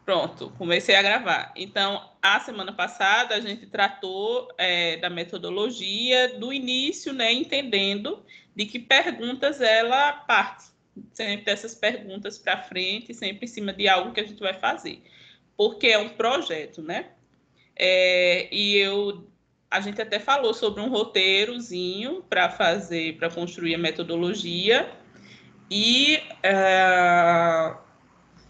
Pronto, comecei a gravar. Então, a semana passada, a gente tratou da metodologia do início, né, entendendo de que perguntas ela parte. Sempre dessas perguntas para frente, sempre em cima de algo que a gente vai fazer. Porque é um projeto, né? A gente até falou sobre um roteirozinho para fazer, para construir a metodologia. E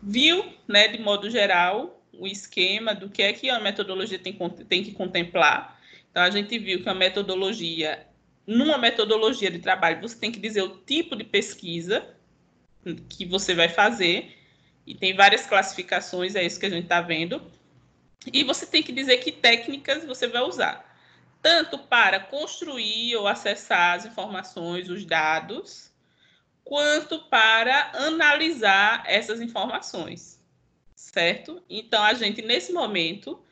viu, né, de modo geral, o esquema do que é que a metodologia tem que contemplar. Então, a gente viu que numa metodologia de trabalho, você tem que dizer o tipo de pesquisa que você vai fazer, e tem várias classificações, é isso que a gente está vendo, e você tem que dizer que técnicas você vai usar, tanto para construir ou acessar as informações, os dados, quanto para analisar essas informações, certo? Então, a gente, nesse momento,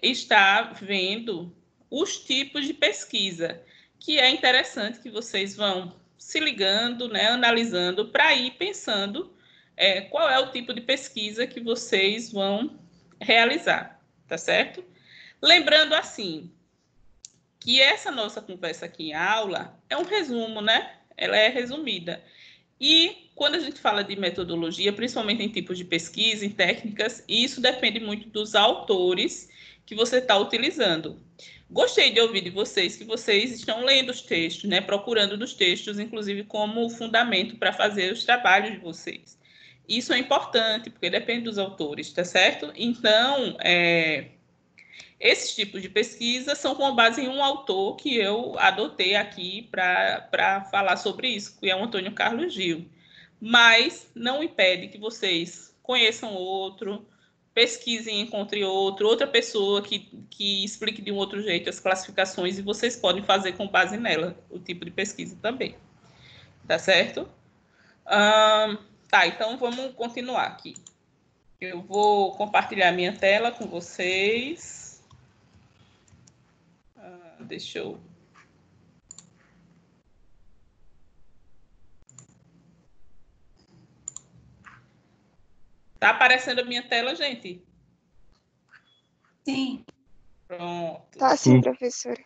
está vendo os tipos de pesquisa, que é interessante que vocês vão se ligando, né, analisando, para ir pensando qual é o tipo de pesquisa que vocês vão realizar, tá certo? Lembrando, assim, que essa nossa conversa aqui em aula é um resumo, né? Ela é resumida. E quando a gente fala de metodologia, principalmente em tipos de pesquisa, em técnicas, isso depende muito dos autores que você está utilizando. Gostei de ouvir de vocês que vocês estão lendo os textos, né? Procurando nos textos, inclusive, como fundamento para fazer os trabalhos de vocês. Isso é importante, porque depende dos autores, tá certo? Então, esses tipos de pesquisa são com base em um autor que eu adotei aqui para falar sobre isso, que é o Antônio Carlos Gil. Mas não impede que vocês conheçam outro, pesquisem, encontrem outra pessoa que explique de um outro jeito as classificações, e vocês podem fazer com base nela o tipo de pesquisa também. Tá certo? Tá, então vamos continuar aqui. Eu vou compartilhar minha tela com vocês. Deixa eu... Tá aparecendo a minha tela, gente? Sim. Pronto. Tá sim, professora.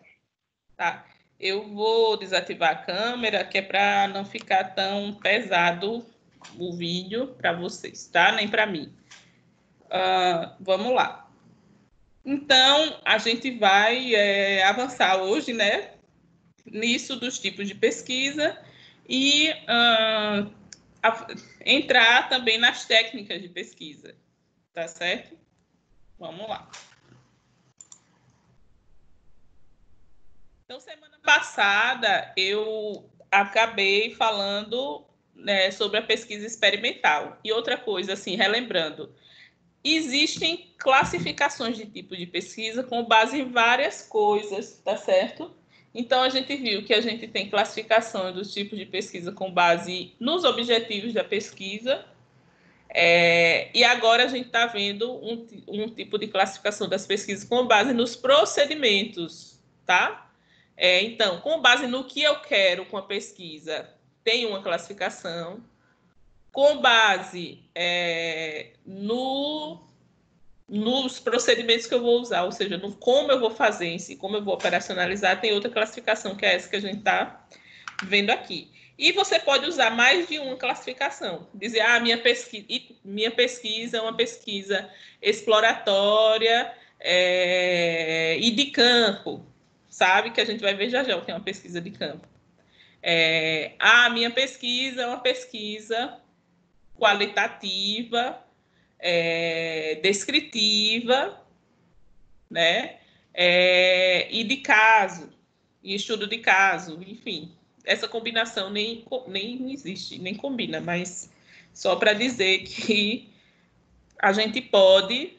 Tá. Eu vou desativar a câmera, que é para não ficar tão pesado o vídeo para vocês, tá? Nem para mim. Vamos lá. Então, a gente vai avançar hoje, né? Nisso dos tipos de pesquisa e entrar também nas técnicas de pesquisa, tá certo? Vamos lá. Então, semana passada, eu acabei falando, né, sobre a pesquisa experimental. E outra coisa, assim, relembrando, existem classificações de tipo de pesquisa com base em várias coisas, tá certo? Então, a gente viu que a gente tem classificação dos tipos de pesquisa com base nos objetivos da pesquisa, e agora a gente está vendo um tipo de classificação das pesquisas com base nos procedimentos, tá? Então, com base no que eu quero com a pesquisa, tem uma classificação. Com base nos procedimentos que eu vou usar, ou seja, no como eu vou fazer em si, como eu vou operacionalizar, tem outra classificação, que é essa que a gente está vendo aqui. E você pode usar mais de uma classificação. Dizer, minha pesquisa é uma pesquisa exploratória e de campo, sabe? Que a gente vai ver já o que é uma pesquisa de campo. Minha pesquisa é uma pesquisa qualitativa, descritiva, né? E de caso, e estudo de caso, enfim. Essa combinação nem existe, nem combina, mas só para dizer que a gente pode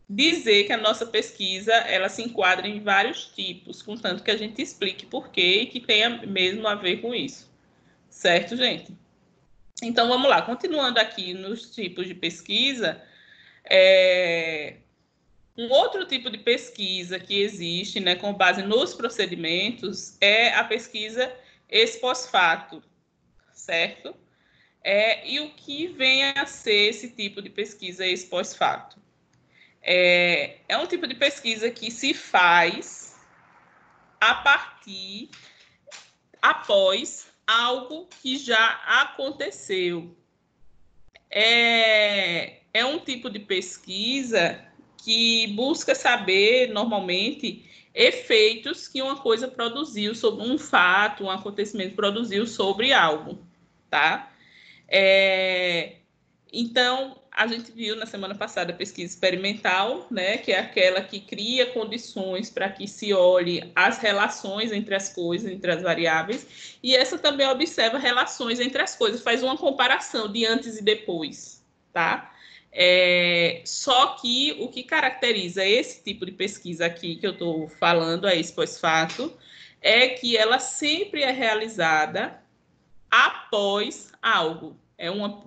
dizer que a nossa pesquisa ela se enquadra em vários tipos, contanto que a gente explique por quê e que tenha mesmo a ver com isso. Certo, gente? Então, vamos lá. Continuando aqui nos tipos de pesquisa, um outro tipo de pesquisa que existe, né, com base nos procedimentos, é a pesquisa ex post facto, certo? E o que vem a ser esse tipo de pesquisa ex pós-facto? É um tipo de pesquisa que se faz após algo que já aconteceu. É um tipo de pesquisa que busca saber, normalmente, efeitos que uma coisa produziu sobre um fato, um acontecimento produziu sobre algo, tá? Então, a gente viu na semana passada a pesquisa experimental, né, que é aquela que cria condições para que se olhe as relações entre as coisas, entre as variáveis, e essa também observa relações entre as coisas, faz uma comparação de antes e depois, tá? Só que o que caracteriza esse tipo de pesquisa aqui que eu estou falando, a ex pós-facto, é que ela sempre é realizada após algo.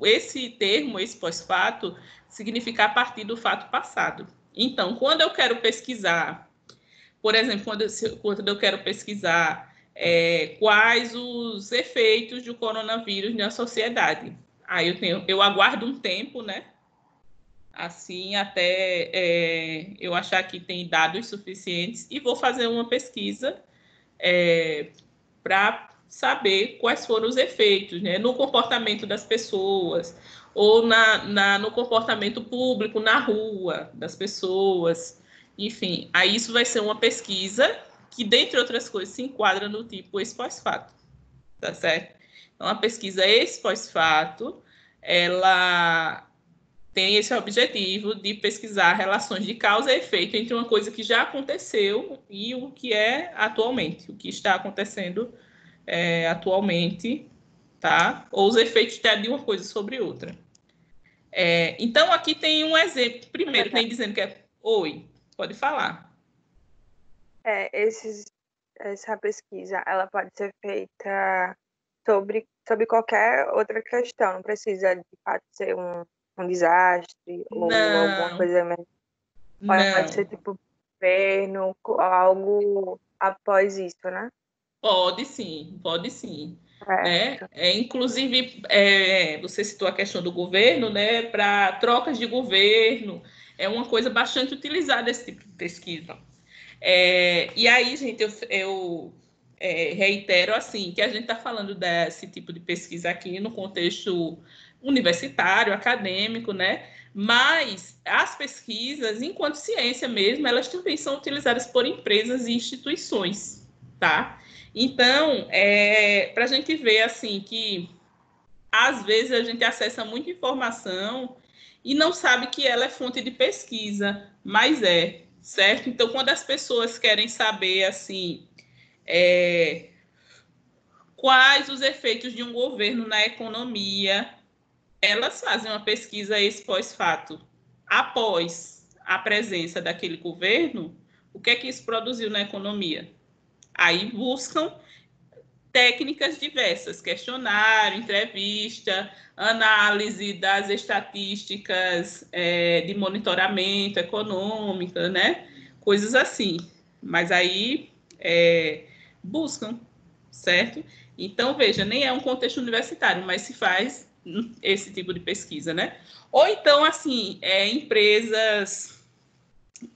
Esse termo, esse pós-fato, significa a partir do fato passado. Então, quando eu quero pesquisar, por exemplo, quando eu quero pesquisar quais os efeitos do coronavírus na sociedade, aí eu aguardo um tempo, né? Assim, até eu achar que tem dados suficientes e vou fazer uma pesquisa para saber quais foram os efeitos, né, no comportamento das pessoas ou no comportamento público na rua das pessoas. Enfim, aí isso vai ser uma pesquisa que, dentre outras coisas, se enquadra no tipo ex pós-fato, tá certo? Então, a pesquisa ex pós-fato, ela tem esse objetivo de pesquisar relações de causa e efeito entre uma coisa que já aconteceu e o que é atualmente, o que está acontecendo atualmente, tá? Ou os efeitos de uma coisa sobre outra. Então, aqui tem um exemplo. Primeiro, tem dizendo que é... Oi, pode falar. Essa pesquisa, ela pode ser feita sobre qualquer outra questão. Não precisa, de fato, ser um desastre ou alguma coisa mesmo. Pode ser, tipo, governo, algo após isso, né? Pode sim, pode sim. Né? Inclusive, você citou a questão do governo, né? Para trocas de governo, é uma coisa bastante utilizada esse tipo de pesquisa. E aí, gente, eu reitero assim que a gente está falando desse tipo de pesquisa aqui no contexto universitário, acadêmico, né? Mas as pesquisas, enquanto ciência mesmo, elas também são utilizadas por empresas e instituições, tá? Então, para a gente ver assim que às vezes a gente acessa muita informação e não sabe que ela é fonte de pesquisa, mas certo? Então, quando as pessoas querem saber assim quais os efeitos de um governo na economia, elas fazem uma pesquisa ex pós-fato. Após a presença daquele governo, o que é que isso produziu na economia? Aí buscam técnicas diversas, questionário, entrevista, análise das estatísticas de monitoramento econômico, né? Coisas assim. Mas aí buscam, certo? Então, veja, nem é um contexto universitário, mas se faz esse tipo de pesquisa, né? Ou então, assim, empresas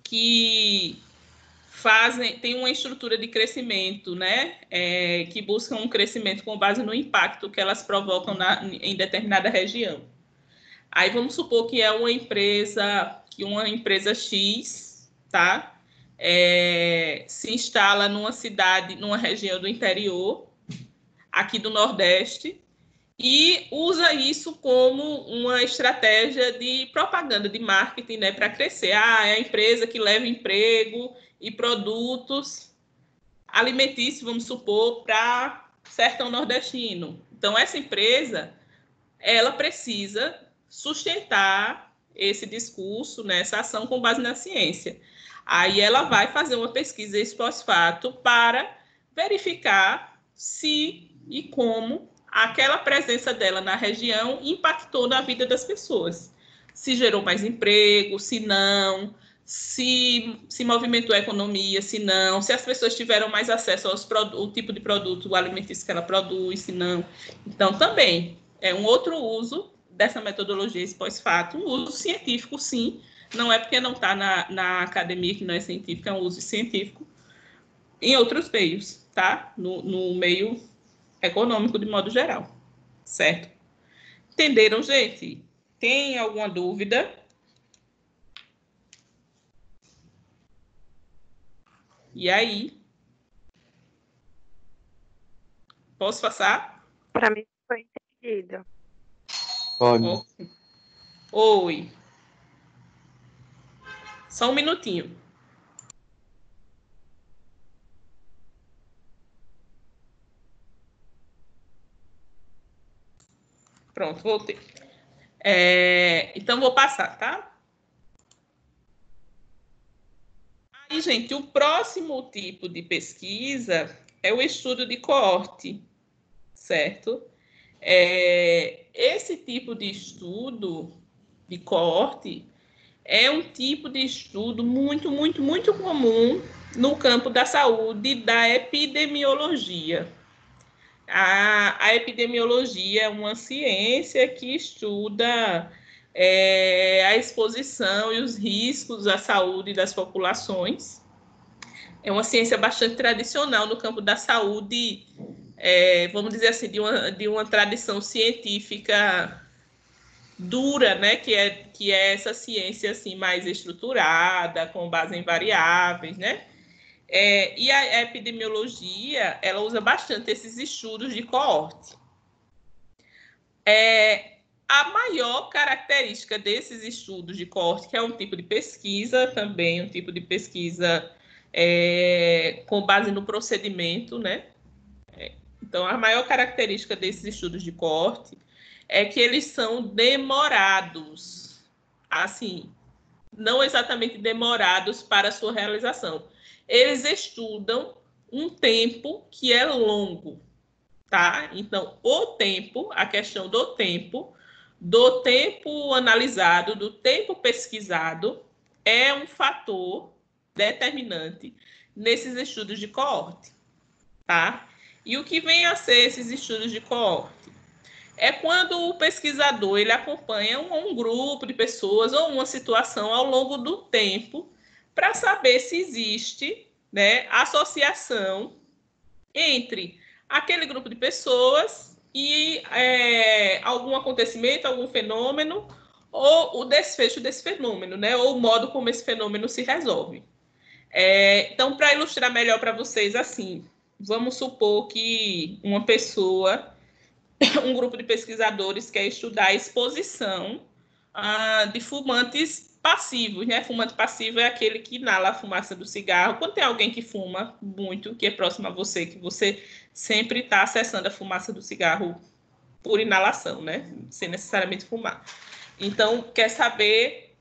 que tem uma estrutura de crescimento, né, que buscam um crescimento com base no impacto que elas provocam em determinada região. Aí vamos supor que é uma empresa X, tá, se instala numa cidade, numa região do interior, aqui do Nordeste, e usa isso como uma estratégia de propaganda, de marketing, né, para crescer. É a empresa que leva emprego e produtos alimentícios, vamos supor, para sertão nordestino. Então, essa empresa, ela precisa sustentar esse discurso, né, essa ação com base na ciência. Aí ela vai fazer uma pesquisa ex pós-fato para verificar se e como aquela presença dela na região impactou na vida das pessoas. Se gerou mais emprego, se não, se movimentou a economia, se não, se as pessoas tiveram mais acesso ao tipo de produto alimentício que ela produz, se não. Então, também, É um outro uso dessa metodologia pós-fato, um uso científico, sim. Não é porque não está na academia que não é científico, é um uso científico em outros meios, tá? No meio econômico, de modo geral, certo? Entenderam, gente? Tem alguma dúvida? E aí? Posso passar? Para mim foi entendido. Pode. Oi. Só um minutinho. Pronto, voltei. Então, vou passar, tá? Aí, gente, o próximo tipo de pesquisa é o estudo de coorte, certo? Esse tipo de estudo de coorte é um tipo de estudo muito, muito, muito comum no campo da saúde e da epidemiologia. A epidemiologia é uma ciência que estuda a exposição e os riscos à saúde das populações. É uma ciência bastante tradicional no campo da saúde, vamos dizer assim, de uma tradição científica dura, né, que é essa ciência assim mais estruturada, com base em variáveis, né? E a epidemiologia, ela usa bastante esses estudos de coorte. A maior característica desses estudos de coorte, que é um tipo de pesquisa também, um tipo de pesquisa com base no procedimento, né? Então, a maior característica desses estudos de coorte é que eles são demorados. Assim, não exatamente demorados para a sua realização. Eles estudam um tempo que é longo, tá? Então, o tempo, a questão do tempo analisado, do tempo pesquisado, é um fator determinante nesses estudos de coorte, tá? E o que vem a ser esses estudos de coorte? É quando o pesquisador ele acompanha um grupo de pessoas ou uma situação ao longo do tempo para saber se existe, né, associação entre aquele grupo de pessoas e algum acontecimento, algum fenômeno ou o desfecho desse fenômeno, né, ou o modo como esse fenômeno se resolve. Então, para ilustrar melhor para vocês, assim, vamos supor que uma pessoa um grupo de pesquisadores quer estudar a exposição de fumantes passivos, né? Fumante passivo é aquele que inala a fumaça do cigarro. Quando tem alguém que fuma muito, que é próximo a você, que você sempre está acessando a fumaça do cigarro por inalação, né? Sem necessariamente fumar. Então, quer saber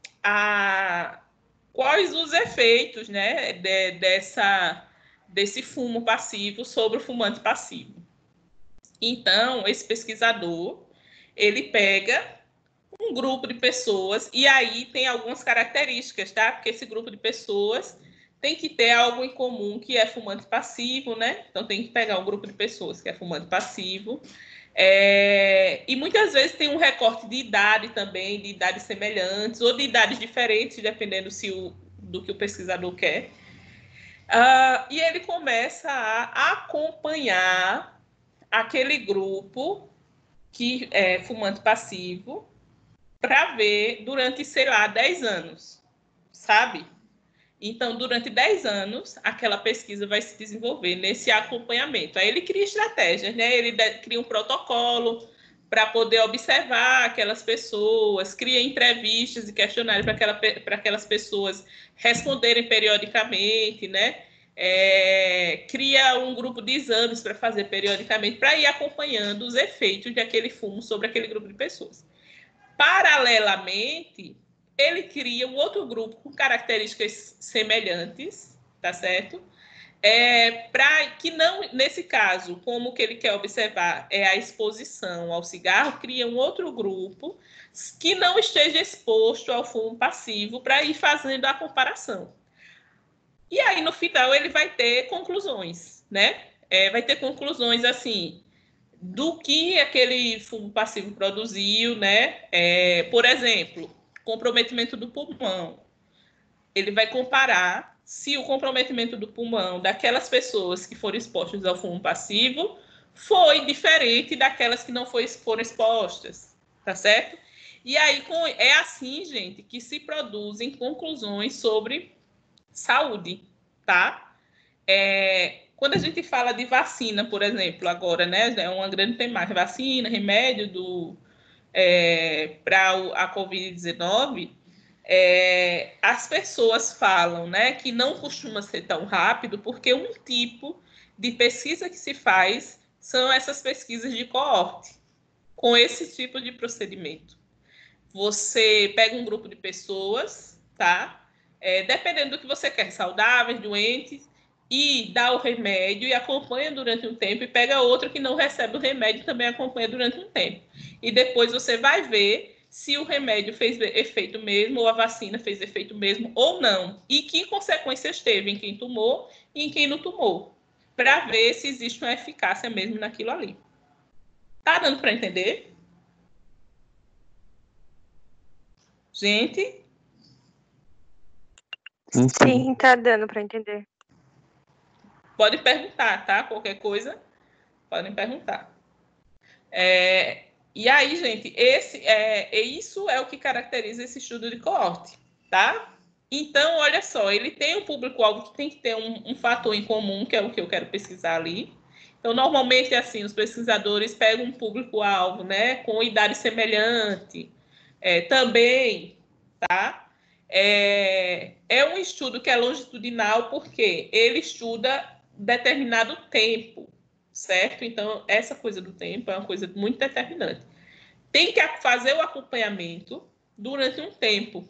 quais os efeitos, né, desse fumo passivo sobre o fumante passivo. Então, esse pesquisador, ele pega um grupo de pessoas, e aí tem algumas características, tá? Porque esse grupo de pessoas tem que ter algo em comum, que é fumante passivo, né? Então, tem que pegar um grupo de pessoas que é fumante passivo. E muitas vezes tem um recorte de idade também, de idades semelhantes, ou de idades diferentes, dependendo do que o pesquisador quer. E ele começa a acompanhar aquele grupo que é fumante passivo para ver durante, sei lá, 10 anos, sabe? Então, durante 10 anos, aquela pesquisa vai se desenvolver nesse acompanhamento. Aí ele cria estratégias, né? Ele cria um protocolo para poder observar aquelas pessoas, cria entrevistas e questionários para aquelas pessoas responderem periodicamente, né? Cria um grupo de exames para fazer periodicamente, para ir acompanhando os efeitos de aquele fumo sobre aquele grupo de pessoas. Paralelamente, ele cria um outro grupo com características semelhantes, tá certo? Para que não, nesse caso, como que ele quer observar é a exposição ao cigarro, cria um outro grupo que não esteja exposto ao fumo passivo para ir fazendo a comparação. E aí, no final, ele vai ter conclusões, né? Vai ter conclusões assim, do que aquele fungo passivo produziu, né? Por exemplo, comprometimento do pulmão. Ele vai comparar se o comprometimento do pulmão daquelas pessoas que foram expostas ao fungo passivo foi diferente daquelas que não foram expostas, tá certo? E aí, é assim, gente, que se produzem conclusões sobre saúde, tá? Quando a gente fala de vacina, por exemplo, agora, né, é uma grande temática, vacina, remédio para a Covid-19, as pessoas falam, né, que não costuma ser tão rápido, porque um tipo de pesquisa que se faz são essas pesquisas de coorte, com esse tipo de procedimento. Você pega um grupo de pessoas, tá? Dependendo do que você quer, saudáveis, doentes, e dá o remédio e acompanha durante um tempo, e pega outro que não recebe o remédio e também acompanha durante um tempo. E depois você vai ver se o remédio fez efeito mesmo, ou a vacina fez efeito mesmo, ou não. E que consequências teve em quem tomou e em quem não tomou. Para ver se existe uma eficácia mesmo naquilo ali. Tá dando para entender? Gente? Sim, tá dando para entender. Pode perguntar, tá? Qualquer coisa, podem perguntar. E aí, gente, isso é o que caracteriza esse estudo de coorte, tá? Então, olha só, ele tem um público-alvo que tem que ter um fator em comum, que é o que eu quero pesquisar ali. Então, normalmente, assim, os pesquisadores pegam um público-alvo, né, com idade semelhante, também, tá? É um estudo que é longitudinal porque ele estuda determinado tempo, certo? Então, essa coisa do tempo é uma coisa muito determinante. Tem que fazer o acompanhamento durante um tempo.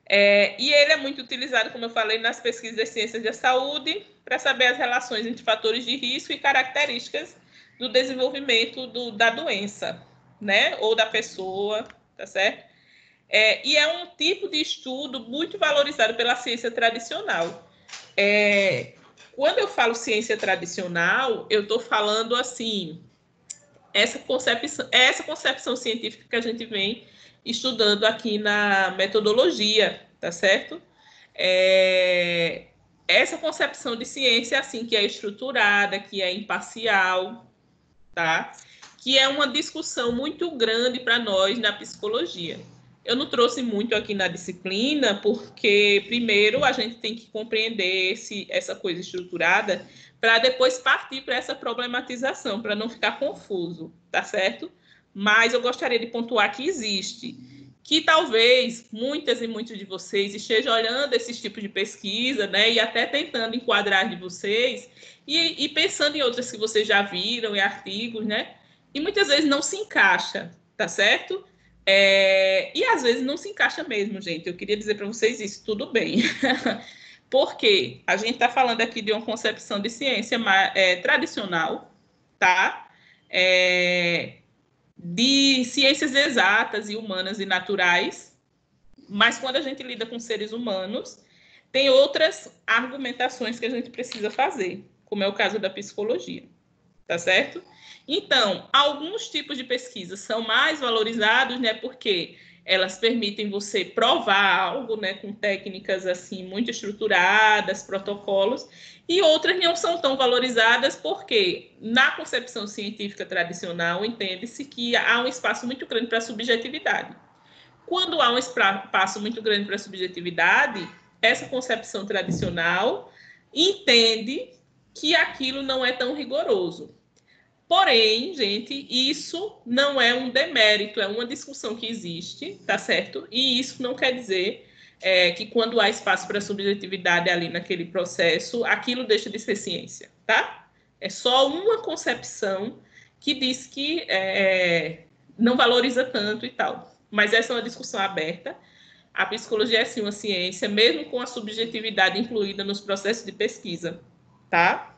E ele é muito utilizado, como eu falei, nas pesquisas de ciências da saúde, para saber as relações entre fatores de risco e características do desenvolvimento da doença, né? Ou da pessoa, tá certo? E é um tipo de estudo muito valorizado pela ciência tradicional. Quando eu falo ciência tradicional, eu estou falando assim, essa concepção científica que a gente vem estudando aqui na metodologia, tá certo? Essa concepção de ciência assim, que é estruturada, que é imparcial, tá? Que é uma discussão muito grande para nós na psicologia. Eu não trouxe muito aqui na disciplina, porque primeiro a gente tem que compreender essa coisa estruturada para depois partir para essa problematização, para não ficar confuso, tá certo? Mas eu gostaria de pontuar que existe, que talvez muitas e muitos de vocês estejam olhando esses tipos de pesquisa, né, e até tentando enquadrar de vocês, e pensando em outras que vocês já viram, em artigos, né, e muitas vezes não se encaixa, tá certo? E às vezes não se encaixa mesmo, gente. Eu queria dizer para vocês isso, tudo bem. Porque a gente está falando aqui de uma concepção de ciência tradicional, tá? De ciências exatas e humanas e naturais, mas quando a gente lida com seres humanos, tem outras argumentações que a gente precisa fazer, como é o caso da psicologia, tá certo? Então, alguns tipos de pesquisa são mais valorizados, né, porque elas permitem você provar algo, né, com técnicas assim muito estruturadas, protocolos, e outras não são tão valorizadas porque na concepção científica tradicional entende-se que há um espaço muito grande para a subjetividade. Quando há um espaço muito grande para a subjetividade, essa concepção tradicional entende que aquilo não é tão rigoroso. Porém, gente, isso não é um demérito, é uma discussão que existe, tá certo? E isso não quer dizer que quando há espaço para subjetividade ali naquele processo, aquilo deixa de ser ciência, tá? É só uma concepção que diz que não valoriza tanto e tal. Mas essa é uma discussão aberta. A psicologia é sim uma ciência, mesmo com a subjetividade incluída nos processos de pesquisa, tá?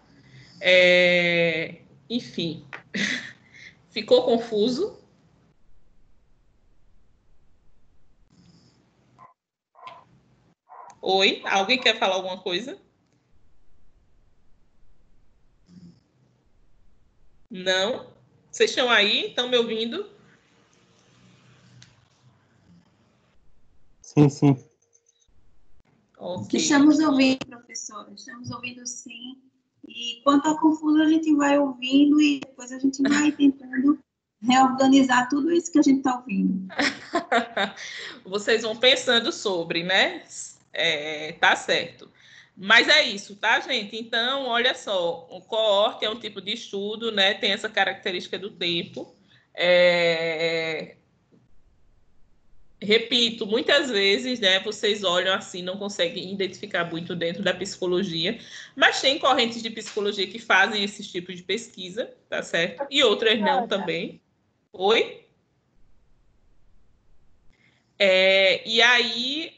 Enfim, ficou confuso? Oi, alguém quer falar alguma coisa? Não? Vocês estão aí? Estão me ouvindo? Sim, sim. Ok. Estamos ouvindo, professora. Estamos ouvindo, sim. E quando está confuso, a gente vai ouvindo e depois a gente vai tentando reorganizar tudo isso que a gente está ouvindo. Vocês vão pensando sobre, né? Tá certo. Mas é isso, tá, gente? Então, olha só, o coorte é um tipo de estudo, né? Tem essa característica do tempo. Repito, muitas vezes, né, vocês olham assim, não conseguem identificar muito dentro da psicologia, mas tem correntes de psicologia que fazem esses tipos de pesquisa, tá certo? E outras não também. Oi? E aí,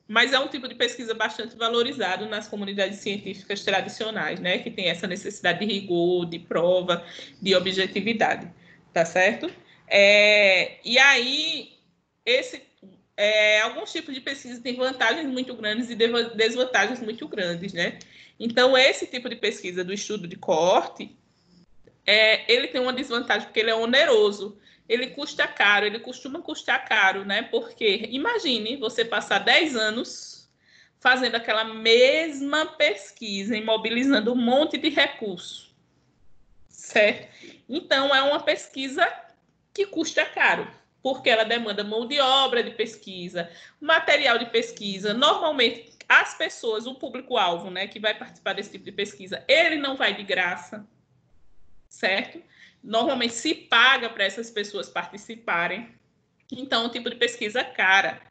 mas é um tipo de pesquisa bastante valorizado nas comunidades científicas tradicionais, né, que tem essa necessidade de rigor, de prova, de objetividade, tá certo? E aí, alguns tipos de pesquisa têm vantagens muito grandes e desvantagens muito grandes, né? Então, esse tipo de pesquisa do estudo de coorte, ele tem uma desvantagem porque ele é oneroso, ele custa caro, ele costuma custar caro, né? Porque imagine você passar 10 anos fazendo aquela mesma pesquisa, imobilizando um monte de recursos, certo? Então, é uma pesquisa que custa caro, porque ela demanda mão de obra de pesquisa, material de pesquisa. Normalmente, as pessoas, o público-alvo, né, que vai participar desse tipo de pesquisa, ele não vai de graça, certo? Normalmente se paga para essas pessoas participarem. Então, é um tipo de pesquisa cara.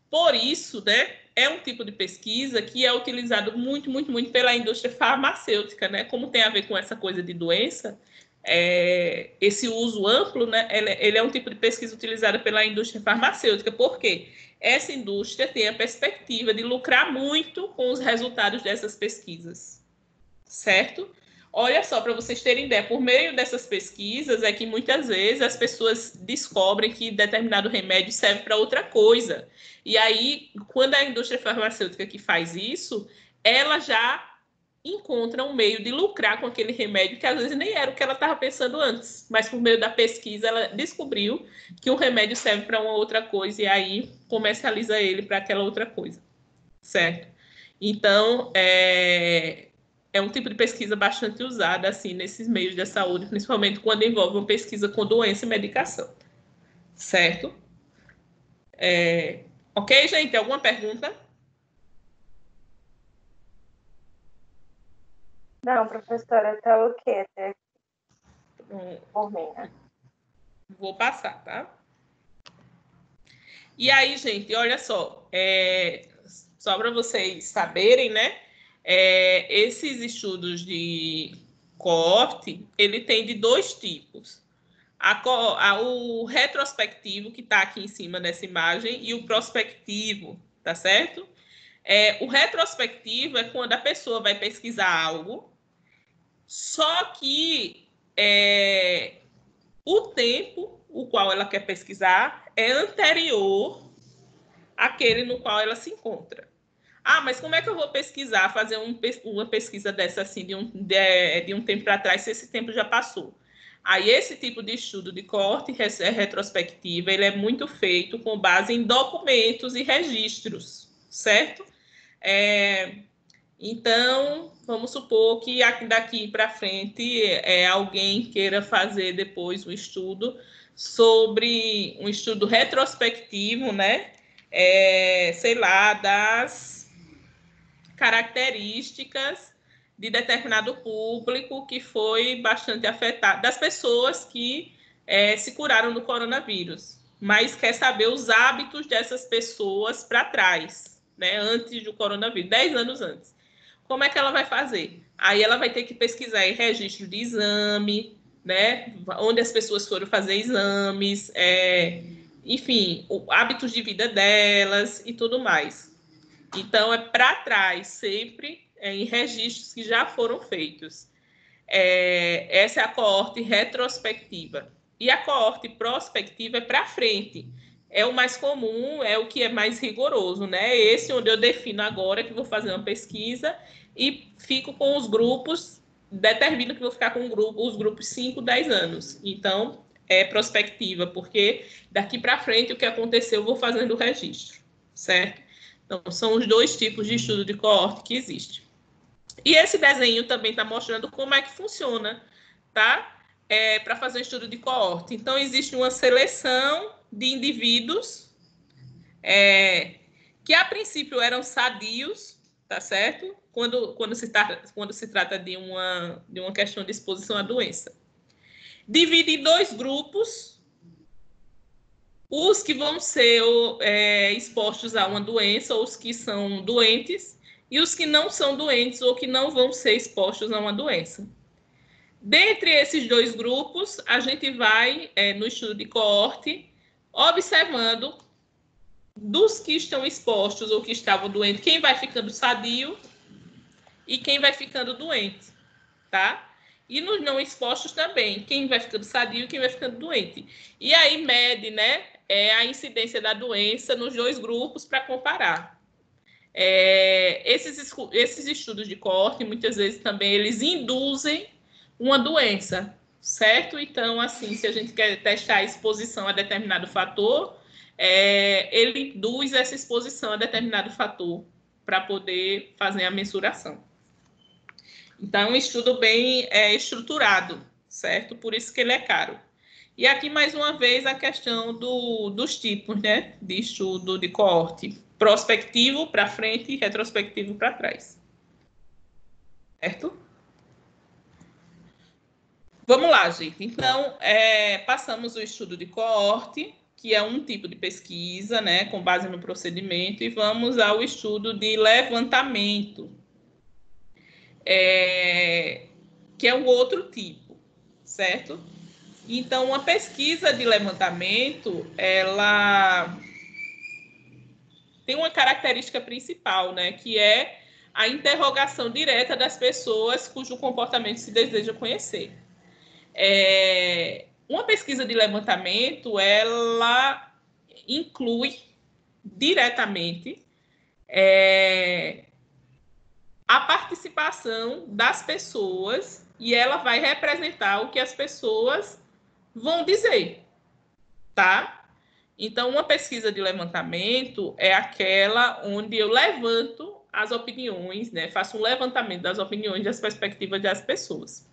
Por isso, né, é um tipo de pesquisa que é utilizado muito, muito, muito pela indústria farmacêutica, né? Como tem a ver com essa coisa de doença, esse uso amplo, né, ele é um tipo de pesquisa utilizada pela indústria farmacêutica. Por quê? Essa indústria tem a perspectiva de lucrar muito com os resultados dessas pesquisas, certo? Olha só, para vocês terem ideia, por meio dessas pesquisas é que muitas vezes as pessoas descobrem que determinado remédio serve para outra coisa. E aí, quando a indústria farmacêutica que faz isso, ela já encontra um meio de lucrar com aquele remédio que às vezes nem era o que ela estava pensando antes. Mas por meio da pesquisa, ela descobriu que o remédio serve para uma outra coisa e aí comercializa ele para aquela outra coisa, certo? Então, é um tipo de pesquisa bastante usada assim nesses meios da saúde, principalmente quando envolve uma pesquisa com doença e medicação, certo? Ok, gente? Alguma pergunta? Não, professora, tá ok até por mim, né? Vou passar, tá? E aí, gente, olha só, só para vocês saberem, né? Esses estudos de coorte, ele tem de dois tipos. O retrospectivo, que está aqui em cima dessa imagem, e o prospectivo, tá certo? O retrospectivo é quando a pessoa vai pesquisar algo, só que o tempo o qual ela quer pesquisar é anterior àquele no qual ela se encontra. Ah, mas como é que eu vou pesquisar, fazer uma pesquisa dessa assim de um tempo para trás, se esse tempo já passou? Aí esse tipo de estudo de coorte retrospectiva, ele é muito feito com base em documentos e registros, certo? Então, vamos supor que daqui para frente alguém queira fazer depois um estudo sobre um estudo retrospectivo, né? Sei lá, das características de determinado público que foi bastante afetado, das pessoas que se curaram do coronavírus, mas quer saber os hábitos dessas pessoas para trás, né? Antes do coronavírus, 10 anos antes. Como é que ela vai fazer? Aí ela vai ter que pesquisar em registro de exame, né? Onde as pessoas foram fazer exames, enfim, hábitos de vida delas e tudo mais. Então, é para trás, sempre em registros que já foram feitos. Essa é a coorte retrospectiva. E a coorte prospectiva é para frente. É o mais comum, é o que é mais rigoroso, né? Esse onde eu defino agora que vou fazer uma pesquisa e fico com os grupos determino que vou ficar com os grupos 5, 10 anos. Então, é prospectiva, porque daqui para frente o que aconteceu eu vou fazendo o registro, certo? Então, são os dois tipos de estudo de coorte que existe. E esse desenho também está mostrando como é que funciona, tá? Para fazer o estudo de coorte. Então, existe uma seleção de indivíduos que, a princípio, eram sadios, tá certo? Quando se trata de uma questão de exposição à doença. Divide em dois grupos, os que vão ser expostos a uma doença, ou os que são doentes, e os que não são doentes ou que não vão ser expostos a uma doença. Dentre esses dois grupos, a gente vai, no estudo de coorte, observando dos que estão expostos ou que estavam doentes, quem vai ficando sadio e quem vai ficando doente, tá? E nos não expostos também, quem vai ficando sadio e quem vai ficando doente. E aí mede, né, a incidência da doença nos dois grupos para comparar. Esses estudos de coorte, muitas vezes também, eles induzem uma doença, certo? Então, assim, se a gente quer testar a exposição a determinado fator, ele induz essa exposição a determinado fator para poder fazer a mensuração. Então, é um estudo bem estruturado, certo? Por isso que ele é caro. E aqui, mais uma vez, a questão dos tipos, né, de estudo de coorte. Prospectivo para frente e retrospectivo para trás. Certo? Vamos lá, gente. Então, passamos o estudo de coorte, que é um tipo de pesquisa, né, com base no procedimento, e vamos ao estudo de levantamento, que é um outro tipo, certo? Então, uma pesquisa de levantamento, ela tem uma característica principal, né, que é a interrogação direta das pessoas cujo comportamento se deseja conhecer. Uma pesquisa de levantamento, ela inclui diretamente a participação das pessoas e ela vai representar o que as pessoas vão dizer, tá? Então, uma pesquisa de levantamento é aquela onde eu levanto as opiniões, né? Faço um levantamento das opiniões, das perspectivas das pessoas.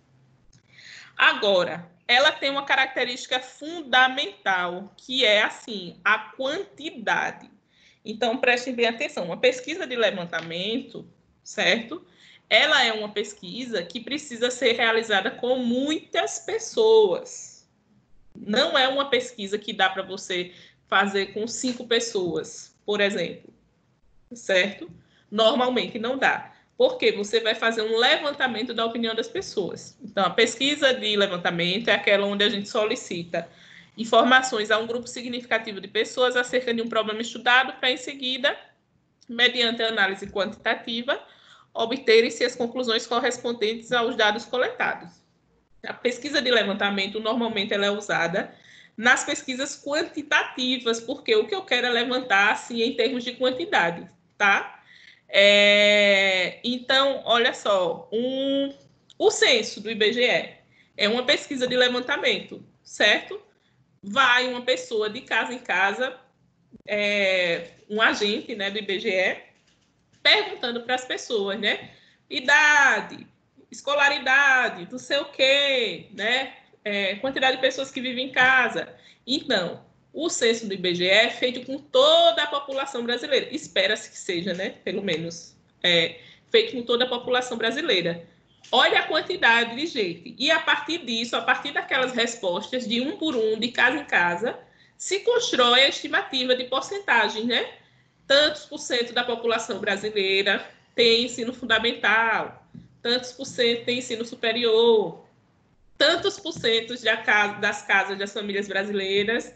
Agora, ela tem uma característica fundamental, que é, assim, a quantidade. Então, prestem bem atenção. Uma pesquisa de levantamento, certo? Ela é uma pesquisa que precisa ser realizada com muitas pessoas. Não é uma pesquisa que dá para você fazer com 5 pessoas, por exemplo, certo? Normalmente não dá, porque você vai fazer um levantamento da opinião das pessoas. Então, a pesquisa de levantamento é aquela onde a gente solicita informações a um grupo significativo de pessoas acerca de um problema estudado, para em seguida, mediante análise quantitativa, obterem-se as conclusões correspondentes aos dados coletados. A pesquisa de levantamento, normalmente, ela é usada nas pesquisas quantitativas, porque o que eu quero é levantar, assim, em termos de quantidade, tá? Então, olha só, o censo do IBGE é uma pesquisa de levantamento, certo? Vai uma pessoa de casa em casa, um agente, né, do IBGE, perguntando para as pessoas, né? Idade, escolaridade, não sei o quê, né? Quantidade de pessoas que vivem em casa. Então, o censo do IBGE é feito com toda a população brasileira. Espera-se que seja, né? Pelo menos, feito com toda a população brasileira. Olha a quantidade de gente. E a partir disso, a partir daquelas respostas, de um por um, de casa em casa, se constrói a estimativa de porcentagem, né? Tantos por cento da população brasileira tem ensino fundamental, tantos por cento tem ensino superior, tantos por cento das casas das famílias brasileiras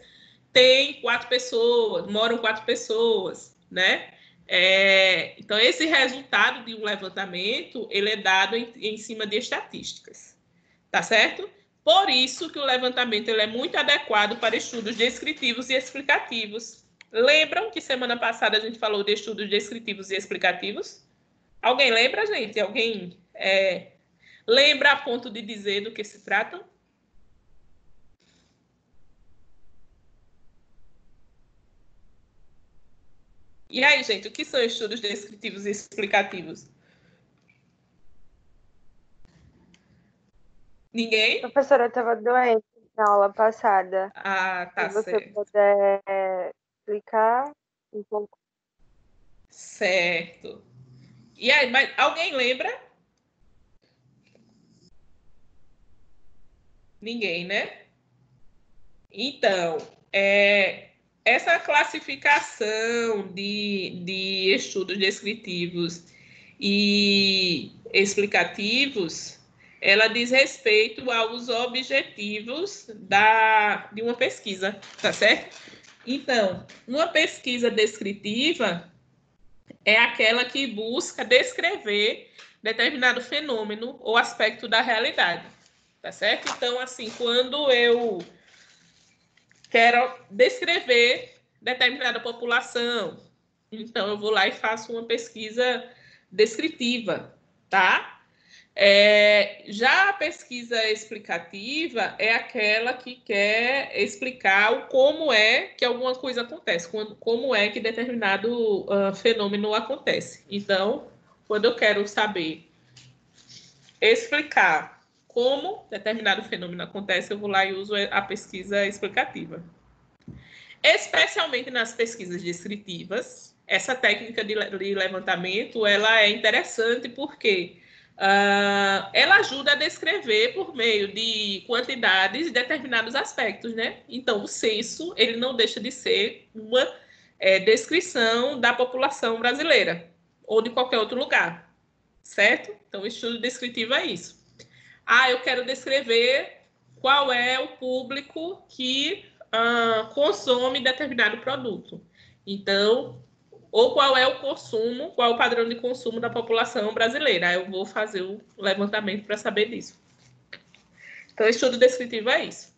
tem 4 pessoas, moram 4 pessoas, né? Então, esse resultado de um levantamento, ele é dado em cima de estatísticas, tá certo? Por isso que o levantamento ele é muito adequado para estudos descritivos e explicativos. Lembram que semana passada a gente falou de estudos descritivos e explicativos? Alguém lembra, gente? Alguém Lembra a ponto de dizer do que se trata? E aí, gente, o que são estudos descritivos e explicativos? Ninguém? A professora estava doente na aula passada. Ah, tá Se você certo. puder explicar um pouco. Certo. E aí, mas alguém lembra? Ninguém, né? Então, essa classificação de estudos descritivos e explicativos, ela diz respeito aos objetivos de uma pesquisa, tá certo? Então, uma pesquisa descritiva é aquela que busca descrever determinado fenômeno ou aspecto da realidade, tá certo? Então, assim, quando eu quero descrever determinada população, então eu vou lá e faço uma pesquisa descritiva, tá? Já a pesquisa explicativa é aquela que quer explicar o como é que alguma coisa acontece, como é que determinado fenômeno acontece. Então, quando eu quero saber explicar como determinado fenômeno acontece, eu vou lá e uso a pesquisa explicativa. Especialmente nas pesquisas descritivas, essa técnica de levantamento ela é interessante porque ela ajuda a descrever por meio de quantidades determinados aspectos, né? Então, o censo ele não deixa de ser uma descrição da população brasileira ou de qualquer outro lugar, certo? Então, o estudo descritivo é isso. Eu quero descrever qual é o público que consome determinado produto. Então, ou qual é o consumo, qual é o padrão de consumo da população brasileira. Aí eu vou fazer o levantamento para saber disso. Então, estudo descritivo é isso.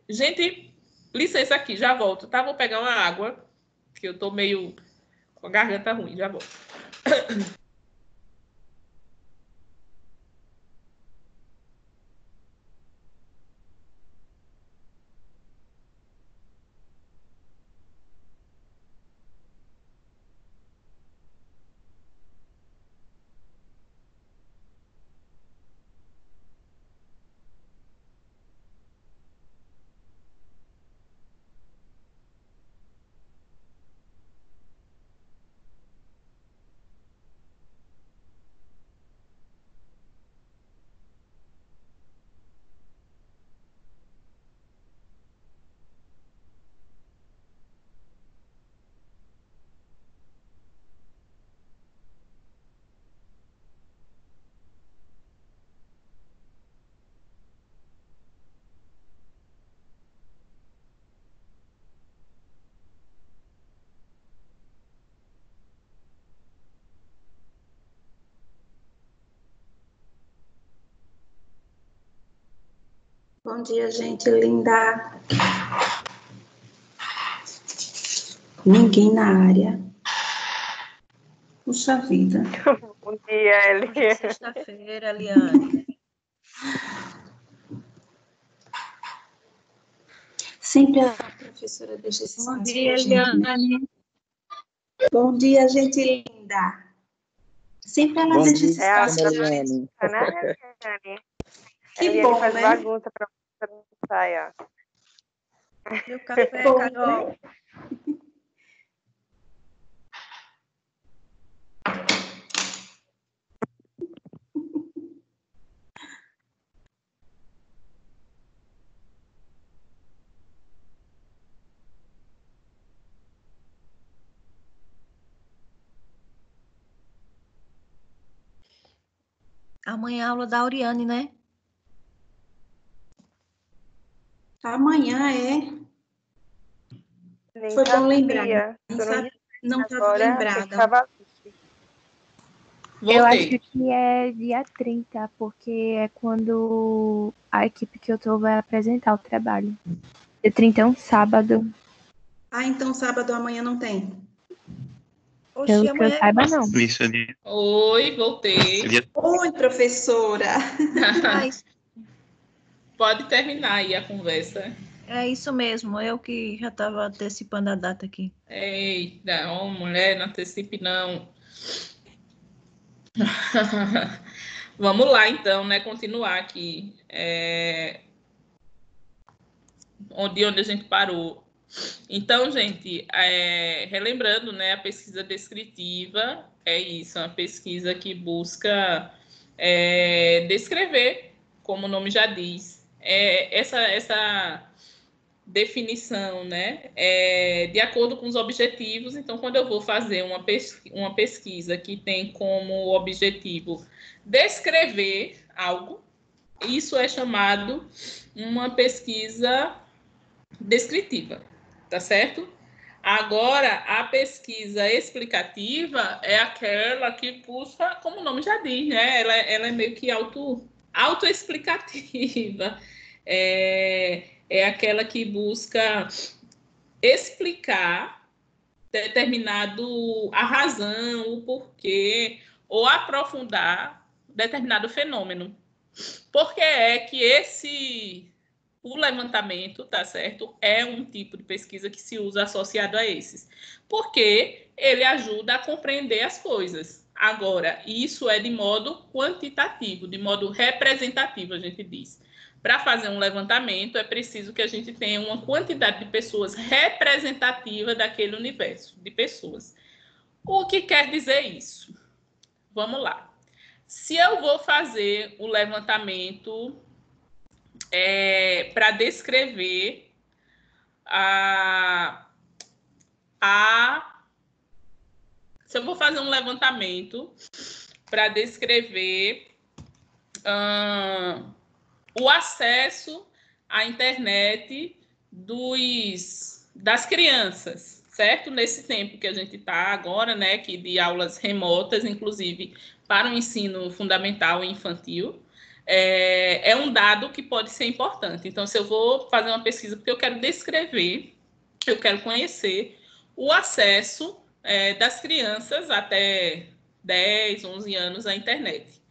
Gente, licença aqui, já volto, tá? Vou pegar uma água, que eu tô meio com a garganta ruim, já volto. Bom dia, gente linda. Ninguém na área. Puxa vida. Bom dia, Eliane. Sexta-feira, Eliane. Sempre a professora deixa esse espaço. Bom dia, Eliane. Bom dia, gente linda. Sempre ela deixa esse É a espaço. Eliane, né, Eliane? Que Eliane bom, faz né? bagunça para você não sair, ó. E o café, Bom, Carol? Amanhã é a aula da Auriane, né? Amanhã é. Nem Foi bom sabia. lembrar. Eu Não estava agora lembrada. tava... Eu acho Voltei. que é dia 30, porque é quando a equipe que eu tô vai apresentar o trabalho. Dia 30 é um sábado. Então sábado amanhã não tem. Oxi, Pelo que eu amanhã saiba, não. Isso ali. Oi, voltei. Oi, professora. Mas Pode terminar aí a conversa. é isso mesmo, eu que já estava antecipando a data aqui. Eita, ô, mulher, não antecipe, não. Vamos lá, então, né? Continuar aqui. Onde a gente parou. Então, gente, relembrando, né, a pesquisa descritiva é isso, uma pesquisa que busca descrever, como o nome já diz, essa definição, né, de acordo com os objetivos. Então, quando eu vou fazer uma pesquisa que tem como objetivo descrever algo, isso é chamado uma pesquisa descritiva, tá certo? Agora, a pesquisa explicativa é aquela que busca, como o nome já diz, né? Ela é meio que autoexplicativa. É aquela que busca explicar a razão, o porquê, ou aprofundar determinado fenômeno. Por que é que o levantamento, tá certo? É um tipo de pesquisa que se usa associado a esses. Porque ele ajuda a compreender as coisas. Agora, isso é de modo quantitativo, de modo representativo, a gente diz. Para fazer um levantamento, é preciso que a gente tenha uma quantidade de pessoas representativa daquele universo de pessoas. O que quer dizer isso? Vamos lá. Se eu vou fazer o levantamento para descrever se eu vou fazer um levantamento para descrever o acesso à internet das crianças, certo? Nesse tempo que a gente está agora, né, que de aulas remotas, inclusive para o ensino fundamental e infantil, é um dado que pode ser importante. Então, se eu vou fazer uma pesquisa, porque eu quero descrever, eu quero conhecer o acesso das crianças até 10, 11 anos à internet.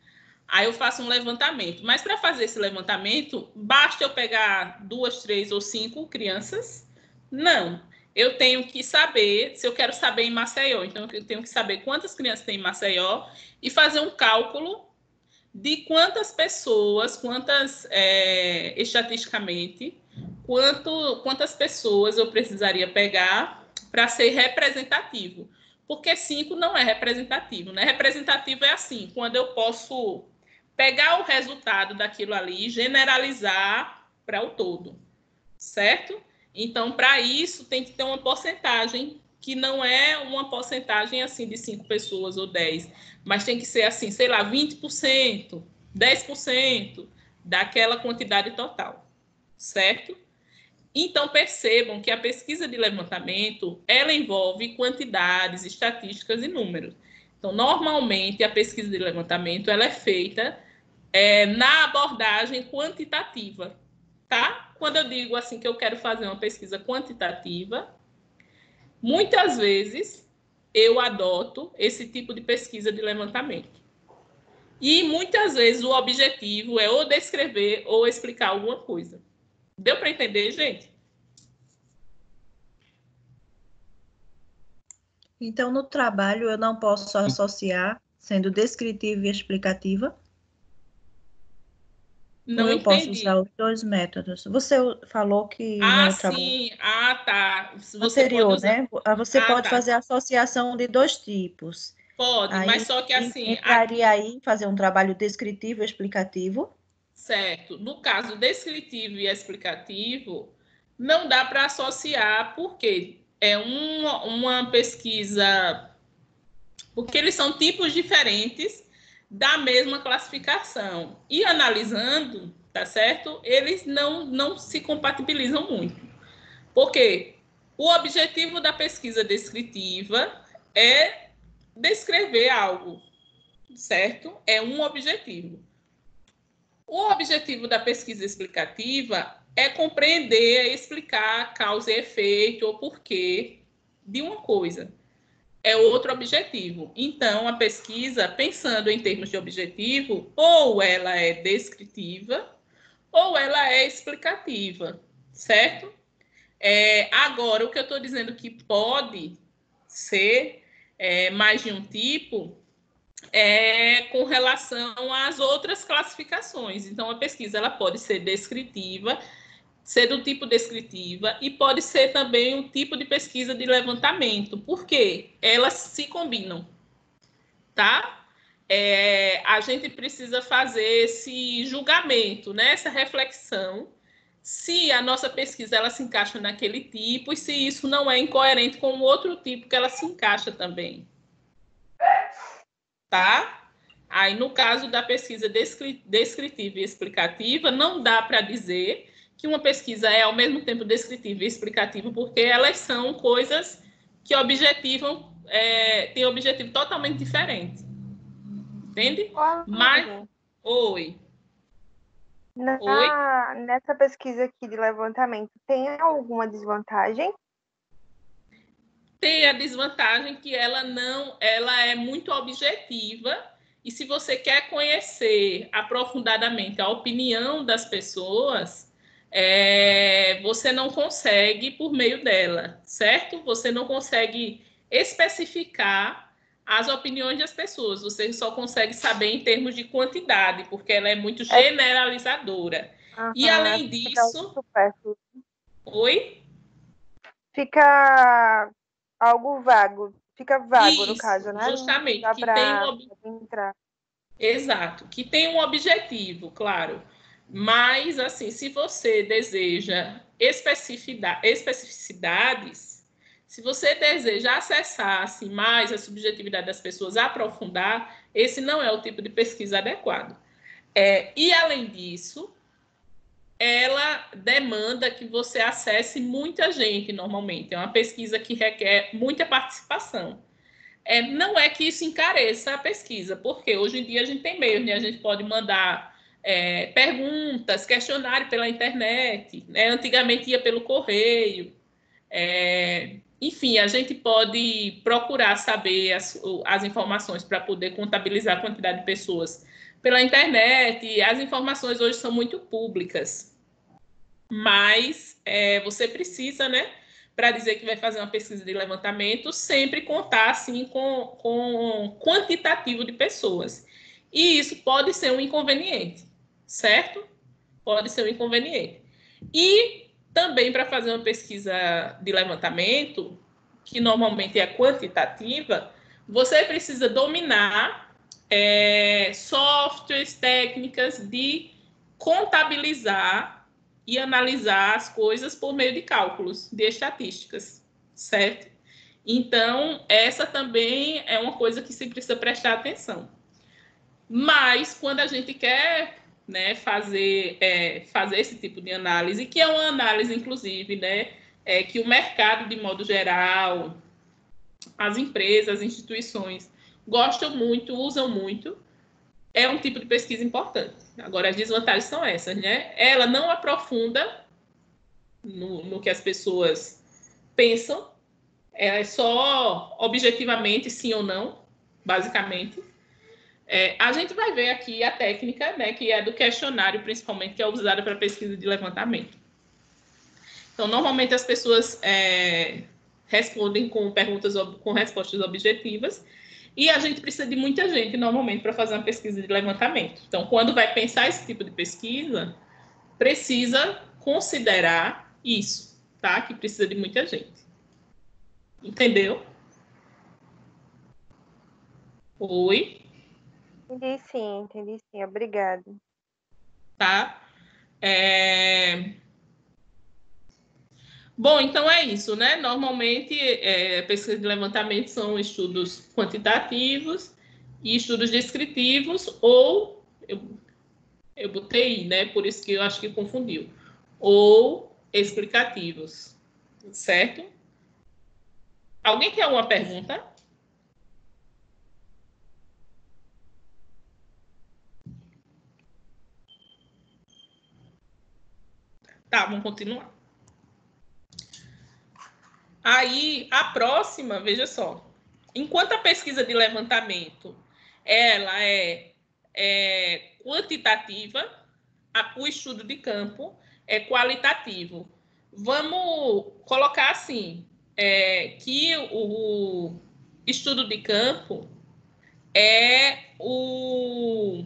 Aí eu faço um levantamento. Mas para fazer esse levantamento, basta eu pegar 2, 3 ou 5 crianças? Não. Eu tenho que saber, se eu quero saber em Maceió, então eu tenho que saber quantas crianças tem em Maceió e fazer um cálculo de quantas pessoas, estatisticamente, quantas pessoas eu precisaria pegar para ser representativo. Porque 5 não é representativo, né? Representativo é assim, quando eu posso pegar o resultado daquilo ali e generalizar para o todo, certo? Então, para isso, tem que ter uma porcentagem que não é uma porcentagem assim de 5 pessoas ou 10, mas tem que ser assim, sei lá, 20%, 10% daquela quantidade total, certo? Então, percebam que a pesquisa de levantamento, ela envolve quantidades, estatísticas e números. Então, normalmente, a pesquisa de levantamento, ela é feita na abordagem quantitativa, tá? Quando eu digo assim que eu quero fazer uma pesquisa quantitativa, muitas vezes eu adoto esse tipo de pesquisa de levantamento. E muitas vezes o objetivo é ou descrever ou explicar alguma coisa. Deu para entender, gente? Então, no trabalho, eu não posso associar sendo descritiva e explicativa? Não Ou eu posso entendi. usar os dois métodos? Você falou que no trabalho Sim. Tá. Você anterior, pode usar. né? Você pode Tá. fazer a associação de dois tipos. Pode, Aí, mas só que assim... entraria aí fazer um trabalho descritivo e explicativo? Certo. No caso descritivo e explicativo, não dá para associar, porque é uma pesquisa... Porque eles são tipos diferentes da mesma classificação. E analisando, tá certo? Eles não se compatibilizam muito. Porque o objetivo da pesquisa descritiva é descrever algo, certo? É um objetivo. O objetivo da pesquisa explicativa é compreender e explicar causa e efeito ou porquê de uma coisa. é outro objetivo. Então, a pesquisa, pensando em termos de objetivo, ou ela é descritiva, ou ela é explicativa, certo? Agora, o que eu estou dizendo que pode ser mais de um tipo com relação às outras classificações. Então, a pesquisa ela pode ser descritiva, ser do tipo descritiva, e pode ser também um tipo de pesquisa de levantamento, porque elas se combinam, tá? A gente precisa fazer esse julgamento, né? Essa reflexão, se a nossa pesquisa ela se encaixa naquele tipo e se isso não é incoerente com o outro tipo que ela se encaixa também, tá? Aí, no caso da pesquisa descritiva e explicativa, não dá para dizer que uma pesquisa é ao mesmo tempo descritiva e explicativa, porque elas são coisas que objetivam, têm objetivo totalmente diferente. Entende? Mas, oi. Nessa pesquisa aqui de levantamento, tem alguma desvantagem? Tem a desvantagem que ela é muito objetiva, e se você quer conhecer aprofundadamente a opinião das pessoas, você não consegue por meio dela, certo? Você não consegue especificar as opiniões das pessoas, você só consegue saber em termos de quantidade, porque ela é muito generalizadora. E além disso... Oi? Fica algo vago. Fica vago, no caso, né? Justamente, Dá que tem entrar. Exato, que tem um objetivo, claro. Mas, assim, se você deseja especificidades, se você deseja acessar assim, mais a subjetividade das pessoas, aprofundar, esse não é o tipo de pesquisa adequado. E, além disso, ela demanda que você acesse muita gente, normalmente. É uma pesquisa que requer muita participação. Não é que isso encareça a pesquisa, porque hoje em dia a gente tem meios, né? A gente pode mandar perguntas, questionário pela internet, né? Antigamente ia pelo correio. Enfim, a gente pode procurar saber as informações para poder contabilizar a quantidade de pessoas pela internet, e as informações hoje são muito públicas, mas você precisa, né, para dizer que vai fazer uma pesquisa de levantamento, sempre contar assim, com quantitativo de pessoas. E isso pode ser um inconveniente, certo? Pode ser um inconveniente. E também para fazer uma pesquisa de levantamento, que normalmente é quantitativa, você precisa dominar softwares, técnicas de contabilizar e analisar as coisas por meio de cálculos, de estatísticas, certo? Então, essa também é uma coisa que se precisa prestar atenção. Mas, quando a gente quer, né, fazer esse tipo de análise, que é uma análise, inclusive, né, que o mercado, de modo geral, as empresas, as instituições, gostam muito, usam muito, é um tipo de pesquisa importante. Agora, as desvantagens são essas, né? Ela não aprofunda no que as pessoas pensam, é só objetivamente sim ou não, basicamente. A gente vai ver aqui a técnica, né, que é do questionário, principalmente, que é usada para pesquisa de levantamento. Então, normalmente as pessoas respondem com respostas objetivas, e a gente precisa de muita gente, normalmente, para fazer uma pesquisa de levantamento. Então, quando vai pensar esse tipo de pesquisa, precisa considerar isso, tá? Que precisa de muita gente. Entendeu? Oi? Entendi sim. Obrigada. Tá? Bom, então é isso, né? Normalmente, pesquisa de levantamento são estudos quantitativos e estudos descritivos, ou eu botei, né? Por isso que eu acho que confundiu. Ou explicativos, certo? Alguém tem alguma pergunta? Tá, vamos continuar. Aí, a próxima, veja só, enquanto a pesquisa de levantamento ela é quantitativa, o estudo de campo é qualitativo. Vamos colocar assim, que o estudo de campo é o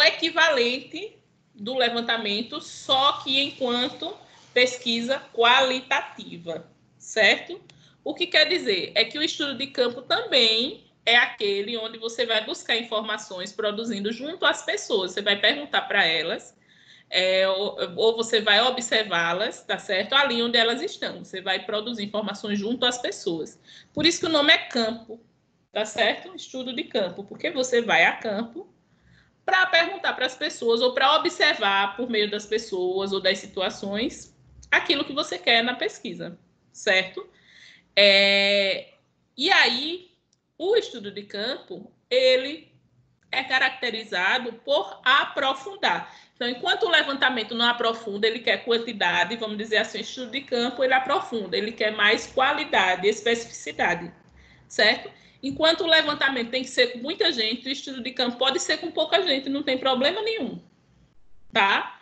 equivalente do levantamento, só que enquanto pesquisa qualitativa, certo? O que quer dizer? É que o estudo de campo também é aquele onde você vai buscar informações produzindo junto às pessoas. Você vai perguntar para elas, ou você vai observá-las, tá certo? Ali onde elas estão. Você vai produzir informações junto às pessoas. Por isso que o nome é campo, tá certo? Estudo de campo, porque você vai a campo para perguntar para as pessoas ou para observar por meio das pessoas ou das situações aquilo que você quer na pesquisa, certo? E aí, o estudo de campo, ele é caracterizado por aprofundar. Então, enquanto o levantamento não aprofunda, ele quer quantidade, vamos dizer assim, o estudo de campo, ele aprofunda, ele quer mais qualidade, especificidade, certo? Enquanto o levantamento tem que ser com muita gente, o estudo de campo pode ser com pouca gente, não tem problema nenhum, tá?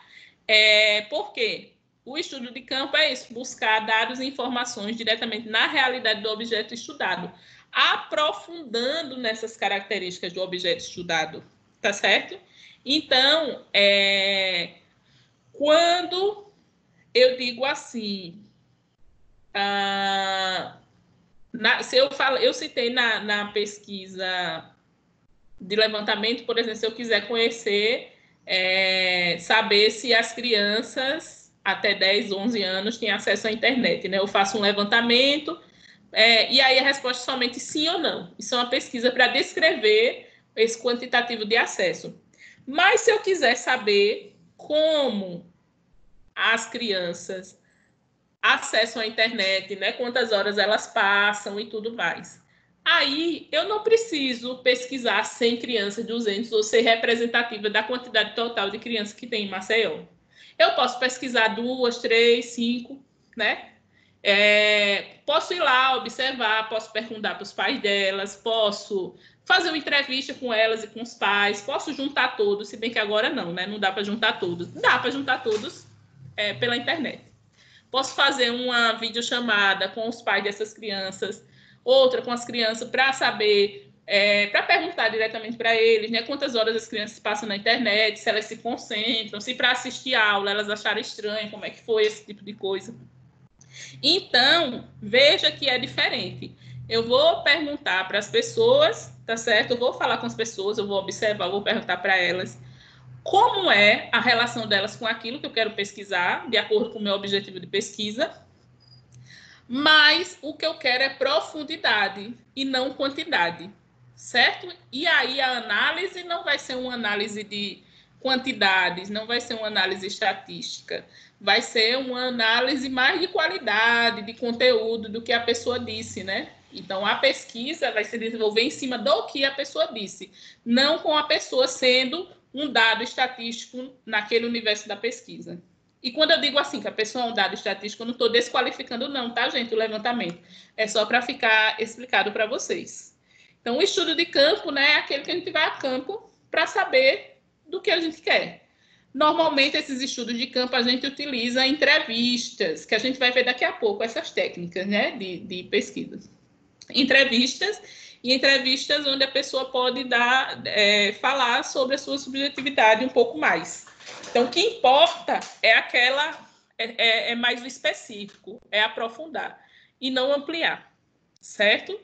Por quê? O estudo de campo é isso, buscar dados e informações diretamente na realidade do objeto estudado, aprofundando nessas características do objeto estudado, tá certo? Então, quando eu digo assim, eu citei na pesquisa de levantamento, por exemplo, se eu quiser conhecer, saber se as crianças até 10, 11 anos têm acesso à internet, né? Eu faço um levantamento, e aí a resposta é somente sim ou não. Isso é uma pesquisa para descrever esse quantitativo de acesso. Mas se eu quiser saber como as crianças acessam a internet, né? Quantas horas elas passam e tudo mais. Aí eu não preciso pesquisar 100 crianças, 200, ou ser representativa da quantidade total de crianças que tem em Maceió. Eu posso pesquisar 2, 3, 5, né? Posso ir lá observar, posso perguntar para os pais delas, posso fazer uma entrevista com elas e com os pais, posso juntar todos, se bem que agora não, né? Não dá para juntar todos. Dá para juntar todos pela internet. Posso fazer uma videochamada com os pais dessas crianças, outra com as crianças, para saber, para perguntar diretamente para eles, né, quantas horas as crianças passam na internet, se elas se concentram, se para assistir a aula elas acharam estranho, como é que foi esse tipo de coisa. Então, veja que é diferente. Eu vou perguntar para as pessoas, tá certo? Eu vou falar com as pessoas, eu vou observar, eu vou perguntar para elas como é a relação delas com aquilo que eu quero pesquisar, de acordo com o meu objetivo de pesquisa, mas o que eu quero é profundidade e não quantidade, certo? E aí a análise não vai ser uma análise de quantidades, não vai ser uma análise estatística, vai ser uma análise mais de qualidade, de conteúdo, do que a pessoa disse, né? Então, a pesquisa vai se desenvolver em cima do que a pessoa disse, não com a pessoa sendo um dado estatístico naquele universo da pesquisa. E quando eu digo assim, que a pessoa é um dado estatístico, eu não estou desqualificando não, tá, gente, o levantamento. É só para ficar explicado para vocês. Então, o estudo de campo, né, é aquele que a gente vai a campo para saber do que a gente quer. Normalmente, esses estudos de campo, a gente utiliza entrevistas, que a gente vai ver daqui a pouco essas técnicas, né, de pesquisa. Entrevistas onde a pessoa pode falar sobre a sua subjetividade um pouco mais. Então, o que importa é mais o específico, é aprofundar e não ampliar, certo?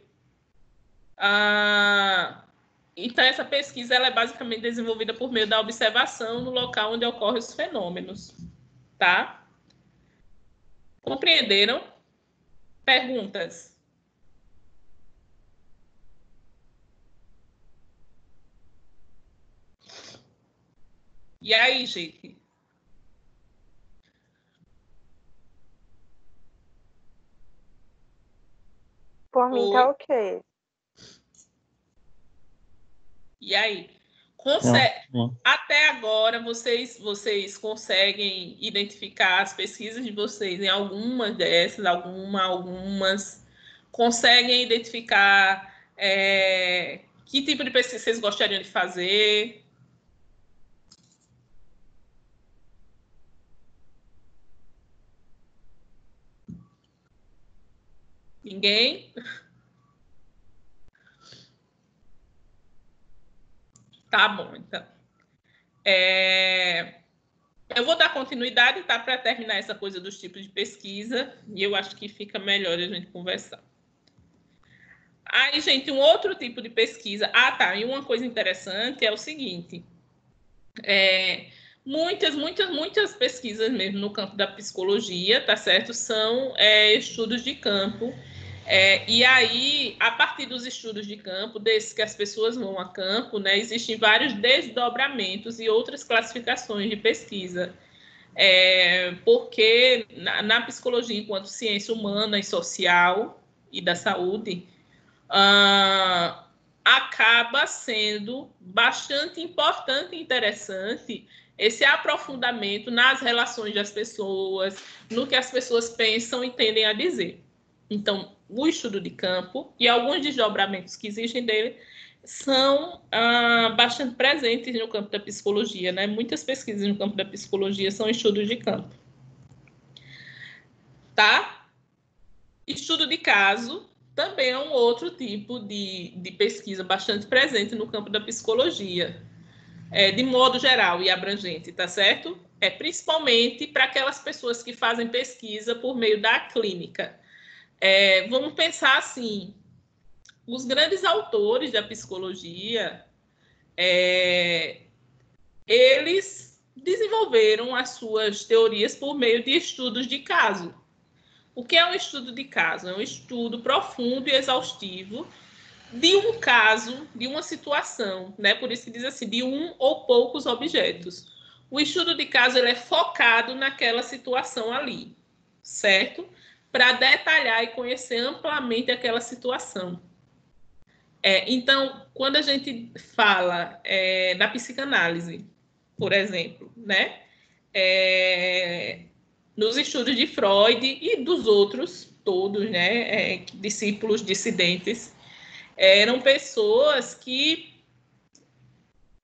Então, essa pesquisa ela é basicamente desenvolvida por meio da observação no local onde ocorrem os fenômenos, tá? Compreenderam? Perguntas? E aí, gente? Por mim tá ok. E aí? Até agora, vocês conseguem identificar as pesquisas de vocês em algumas dessas, algumas, Conseguem identificar que tipo de pesquisa vocês gostariam de fazer? Ninguém? Tá bom, então. Eu vou dar continuidade, tá? Para terminar essa coisa dos tipos de pesquisa, e eu acho que fica melhor a gente conversar. Aí, gente, um outro tipo de pesquisa. Ah, tá. E uma coisa interessante é o seguinte: muitas pesquisas mesmo no campo da psicologia, tá certo? São estudos de campo. E aí, a partir dos estudos de campo, desde que as pessoas vão a campo, né, existem vários desdobramentos e outras classificações de pesquisa. Porque na psicologia, enquanto ciência humana e social e da saúde, acaba sendo bastante importante e interessante esse aprofundamento nas relações das pessoas, no que as pessoas pensam e tendem a dizer. Então, o estudo de campo e alguns desdobramentos que existem dele são bastante presentes no campo da psicologia, né? Muitas pesquisas no campo da psicologia são estudos de campo. Tá? Estudo de caso também é um outro tipo de pesquisa bastante presente no campo da psicologia, de modo geral e abrangente, tá certo? Principalmente para aquelas pessoas que fazem pesquisa por meio da clínica. Vamos pensar assim, os grandes autores da psicologia, eles desenvolveram as suas teorias por meio de estudos de caso. O que é um estudo de caso? É um estudo profundo e exaustivo de um caso, de uma situação, né? Por isso que diz assim, de um ou poucos objetos. O estudo de caso ele é focado naquela situação ali, certo? Para detalhar e conhecer amplamente aquela situação. Então, quando a gente fala da psicanálise, por exemplo, né? Nos estudos de Freud e dos outros todos, né? Discípulos dissidentes, eram pessoas que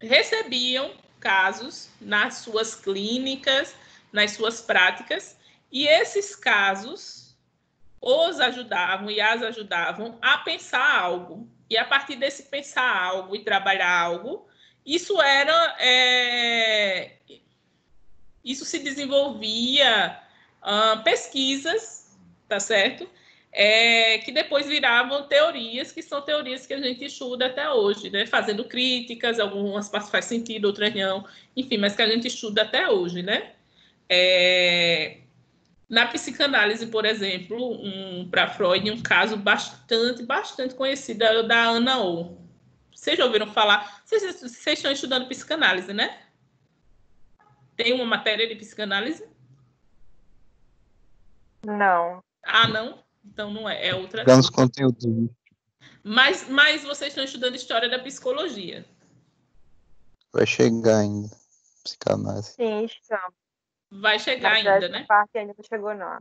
recebiam casos nas suas clínicas, nas suas práticas, e esses casos os ajudavam e as ajudavam a pensar algo. E a partir desse pensar algo e trabalhar algo, isso se desenvolvia pesquisas, tá certo? Que depois viravam teorias, que são teorias que a gente estuda até hoje, né? Fazendo críticas, algumas faz sentido, outras não, enfim, mas que a gente estuda até hoje, né? Na psicanálise, por exemplo, para Freud, um caso bastante conhecido é o da Ana Oh. Vocês já ouviram falar? Vocês estão estudando psicanálise, né? Tem uma matéria de psicanálise? Não. Ah, não? Então não é outra. Dando os conteúdos. Mas vocês estão estudando história da psicologia. Vai chegar ainda. Psicanálise. Sim, estamos. Vai chegar Mas ainda, essa né? parte ainda não chegou, não.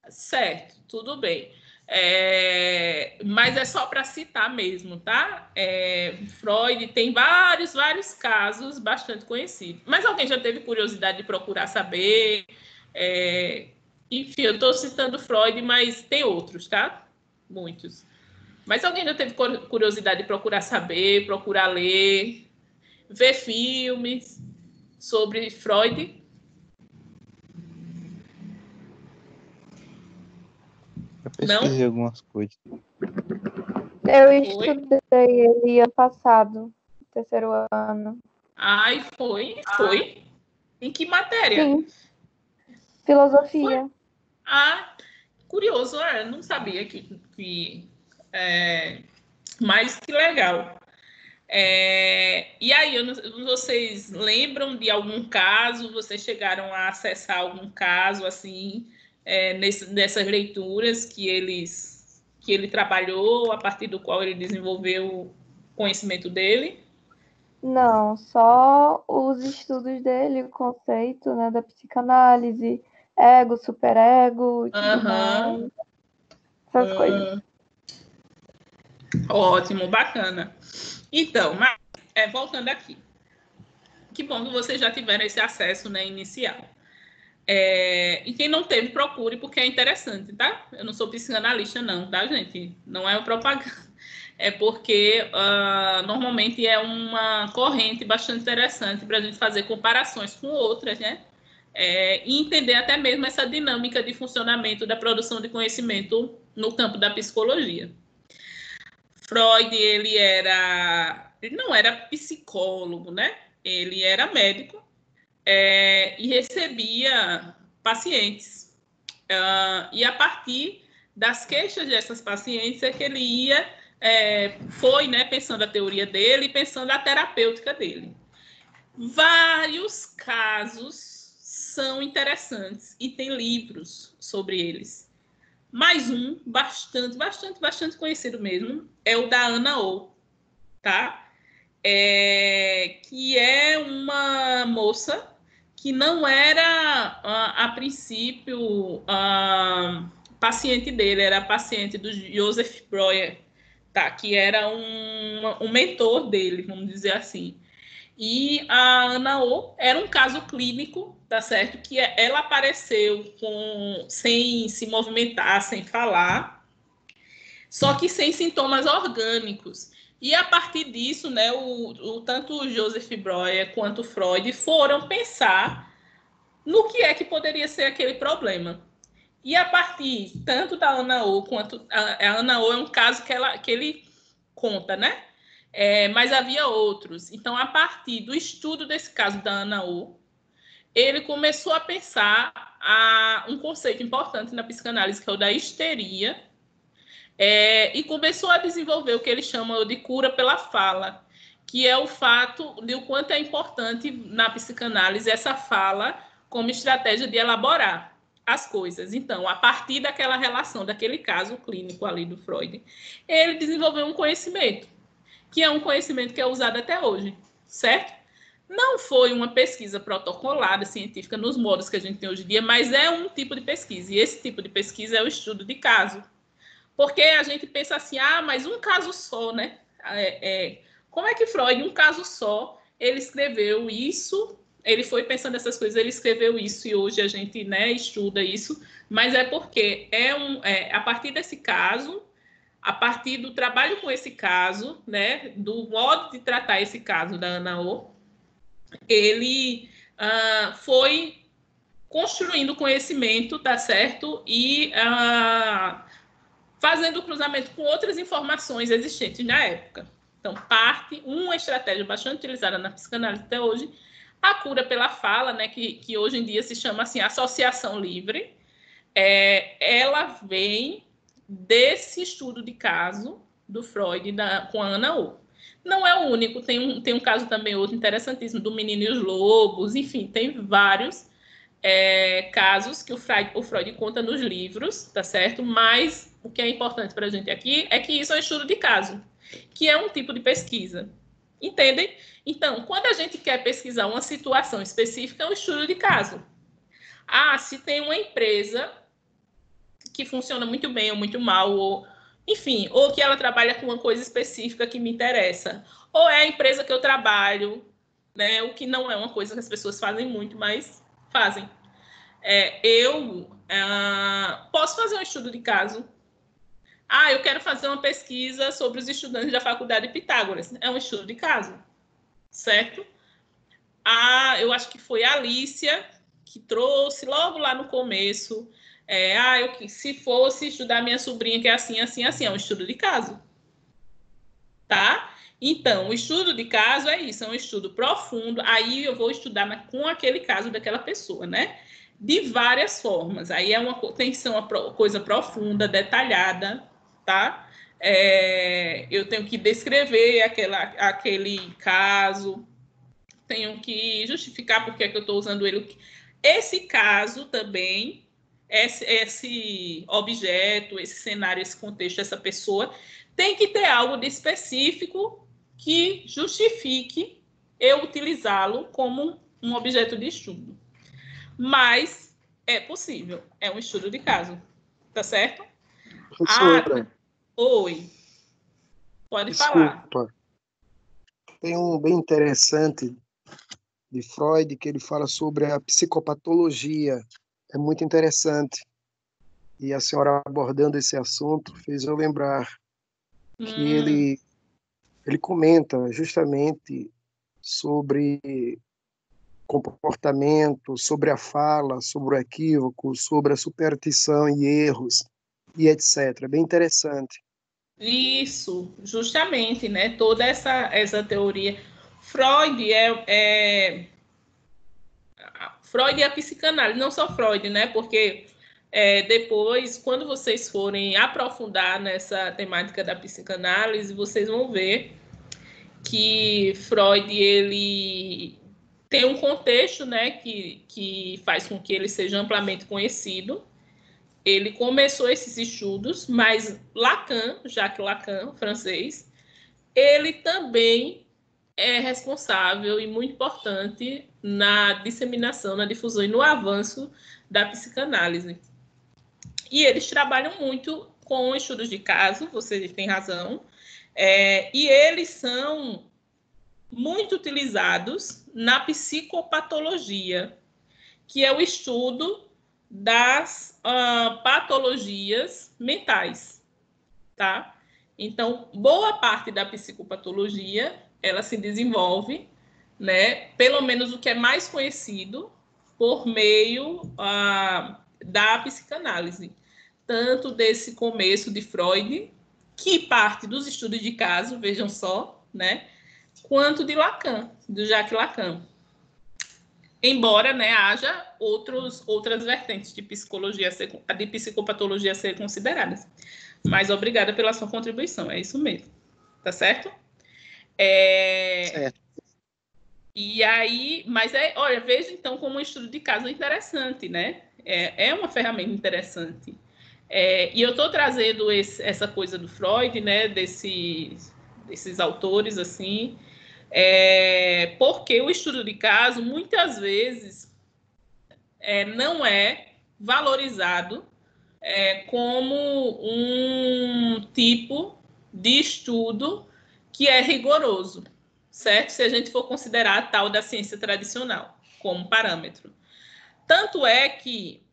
Certo, tudo bem. Mas é só para citar mesmo, tá? Freud tem vários casos bastante conhecidos. Mas alguém já teve curiosidade de procurar saber? Enfim, eu estou citando Freud, mas tem outros, tá? Muitos. Mas alguém já teve curiosidade de procurar saber, procurar ler, ver filmes sobre Freud? Eu pesquisei algumas coisas. Eu estudei ele ano passado, terceiro ano. Ai, foi? Em que matéria? Sim. Filosofia. Foi? Ah, curioso, eu não sabia que mas que legal. E aí, vocês lembram de algum caso? Vocês chegaram a acessar algum caso assim nessas leituras que ele trabalhou, a partir do qual ele desenvolveu o conhecimento dele? Não, só os estudos dele, o conceito, né, da psicanálise, ego, superego e tudo mais. Essas coisas. Ótimo, bacana. Então, voltando aqui. Que bom que vocês já tiveram esse acesso, né, inicial. E quem não teve, procure, porque é interessante, tá? Eu não sou psicanalista, não, tá, gente? Não é uma propaganda. É porque normalmente é uma corrente bastante interessante para a gente fazer comparações com outras, né? E entender até mesmo essa dinâmica de funcionamento da produção de conhecimento no campo da psicologia. Freud, ele não era psicólogo, né? Ele era médico e recebia pacientes. E a partir das queixas dessas pacientes é que ele ia, né, pensando a teoria dele e pensando a terapêutica dele. Vários casos são interessantes e tem livros sobre eles. Mais um, bastante conhecido mesmo, é o da Ana Oh, tá? Que é uma moça que não era, a princípio, paciente dele, era paciente do Joseph Breuer, tá? Que era um mentor dele, vamos dizer assim. E a Ana Oh era um caso clínico, tá certo? Que ela apareceu sem se movimentar, sem falar, só que sem sintomas orgânicos. E a partir disso, né, tanto o Joseph Breuer quanto o Freud foram pensar no que é que poderia ser aquele problema. E a partir tanto da Ana Oh quanto a Ana Oh é um caso que ele conta, né? Mas havia outros. Então, a partir do estudo desse caso da Ana Oh, ele começou a pensar um conceito importante na psicanálise, que é o da histeria, e começou a desenvolver o que ele chama de cura pela fala, que é o fato de o quanto é importante na psicanálise essa fala como estratégia de elaborar as coisas. Então, a partir daquela relação, daquele caso clínico ali do Freud, ele desenvolveu um conhecimento, que é um conhecimento que é usado até hoje, certo? Não foi uma pesquisa protocolada, científica, nos modos que a gente tem hoje em dia, mas é um tipo de pesquisa, e esse tipo de pesquisa é o estudo de caso. Porque a gente pensa assim, mas um caso só, né? Como é que Freud, um caso só, ele escreveu isso, ele foi pensando nessas coisas, ele escreveu isso, e hoje a gente, né, estuda isso, mas é porque a partir desse caso, a partir do trabalho com esse caso, né, do modo de tratar esse caso da Ana Oh, ele foi construindo conhecimento, tá certo? E fazendo o cruzamento com outras informações existentes na época. Então, uma estratégia bastante utilizada na psicanálise até hoje, a cura pela fala, né, que hoje em dia se chama assim, associação livre, ela vem desse estudo de caso do Freud com a Ana Oh. Não é o único, tem um caso também outro interessantíssimo, do Menino e os Lobos, enfim, tem vários casos que o Freud conta nos livros, tá certo? Mas o que é importante para a gente aqui é que isso é um estudo de caso, que é um tipo de pesquisa. Entendem? Então, quando a gente quer pesquisar uma situação específica, é um estudo de caso. Se tem uma empresa que funciona muito bem ou muito mal, ou enfim, ou que ela trabalha com uma coisa específica que me interessa, ou é a empresa que eu trabalho, né? O que não é uma coisa que as pessoas fazem muito, mas fazem. Eu posso fazer um estudo de caso. Eu quero fazer uma pesquisa sobre os estudantes da faculdade de Pitágoras. É um estudo de caso, certo? Eu acho que foi a Alicia que trouxe logo lá no começo. Se fosse estudar minha sobrinha, que é assim, assim, assim, é um estudo de caso. Tá? Então, o estudo de caso é isso, é um estudo profundo. Aí eu vou estudar com aquele caso daquela pessoa, né? De várias formas. Aí tem que ser uma coisa profunda, detalhada, tá? Eu tenho que descrever aquele caso, tenho que justificar por que eu estou usando ele. Esse caso também, esse objeto, esse cenário, esse contexto, essa pessoa, tem que ter algo de específico que justifique eu utilizá-lo como um objeto de estudo. Mas é possível, é um estudo de caso, tá certo? Professora, Oi. Pode falar. Desculpa. Tem um bem interessante de Freud que ele fala sobre a psicopatologia. É muito interessante. E a senhora abordando esse assunto fez eu lembrar que ele comenta justamente sobre comportamento, sobre a fala, sobre o equívoco, sobre a superstição e erros, e etc. É bem interessante. Isso, justamente, né? Toda essa teoria. Freud Freud e a psicanálise, não só Freud, né? Porque depois, quando vocês forem aprofundar nessa temática da psicanálise, vocês vão ver que Freud ele tem um contexto, né, que faz com que ele seja amplamente conhecido. Ele começou esses estudos, mas Lacan, Jacques Lacan, francês, ele também é responsável e muito importante na disseminação, na difusão e no avanço da psicanálise. E eles trabalham muito com estudos de caso, vocês têm razão, e eles são muito utilizados na psicopatologia, que é o estudo das patologias mentais, tá? Então, boa parte da psicopatologia, ela se desenvolve, né, pelo menos o que é mais conhecido, por meio da psicanálise. Tanto desse começo de Freud, que parte dos estudos de caso, vejam só, né, quanto de Lacan, do Jacques Lacan. Embora, né, haja outras vertentes de psicologia, de psicopatologia a ser consideradas. Mas obrigada pela sua contribuição, é isso mesmo. Tá certo? Certo. E aí, mas olha, veja então como um estudo de caso é interessante, né? É uma ferramenta interessante. E eu estou trazendo essa coisa do Freud, né? Desses autores, assim, porque o estudo de caso, muitas vezes, não é valorizado como um tipo de estudo que é rigoroso, certo? Se a gente for considerar a tal da ciência tradicional como parâmetro. Tanto é que,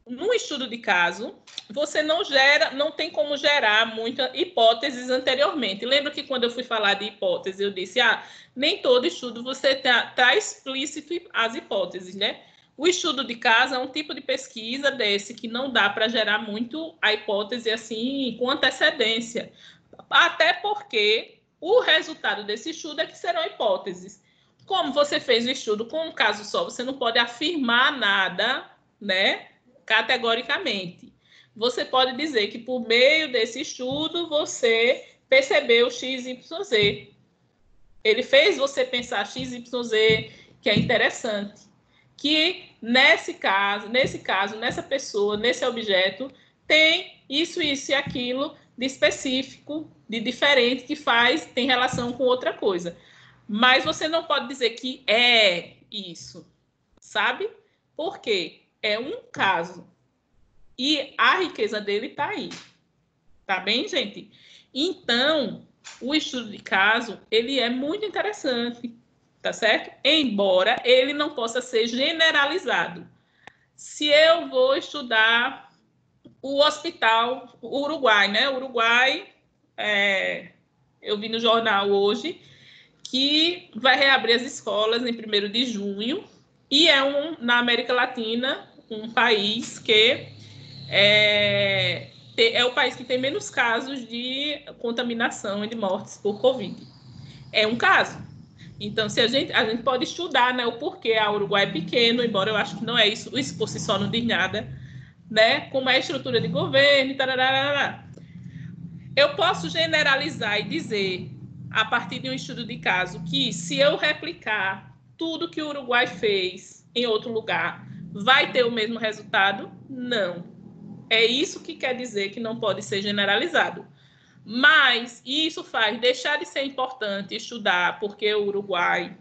no estudo de caso, você não tem como gerar muitas hipóteses anteriormente. Lembra que quando eu fui falar de hipótese, eu disse, nem todo estudo você tá explícito as hipóteses, né? O estudo de caso é um tipo de pesquisa desse que não dá para gerar muito a hipótese assim com antecedência. Até porque o resultado desse estudo é que serão hipóteses. Como você fez o estudo com um caso só, você não pode afirmar nada, né, categoricamente. Você pode dizer que por meio desse estudo você percebeu XYZ. Ele fez você pensar XYZ, que é interessante. Que nessa pessoa, nesse objeto, tem isso e aquilo de específico, de diferente, que tem relação com outra coisa. Mas você não pode dizer que é isso, sabe? Por quê? É um caso. E a riqueza dele está aí. Tá bem, gente? Então, o estudo de caso, ele é muito interessante, tá certo? Embora ele não possa ser generalizado. Se eu vou estudar o hospital Uruguai, né? O Uruguai, eu vi no jornal hoje que vai reabrir as escolas em 1º de junho e na América Latina, um país que é o país que tem menos casos de contaminação e de mortes por Covid. É um caso. Então, a gente pode estudar, né, o porquê a Uruguai é pequeno, embora eu acho que não é isso por si só não diz nada, né, como é a estrutura de governo, tararara. Eu posso generalizar e dizer, a partir de um estudo de caso, que se eu replicar tudo que o Uruguai fez em outro lugar, vai ter o mesmo resultado? Não. É isso que quer dizer que não pode ser generalizado. Mas isso faz deixar de ser importante estudar porque o Uruguai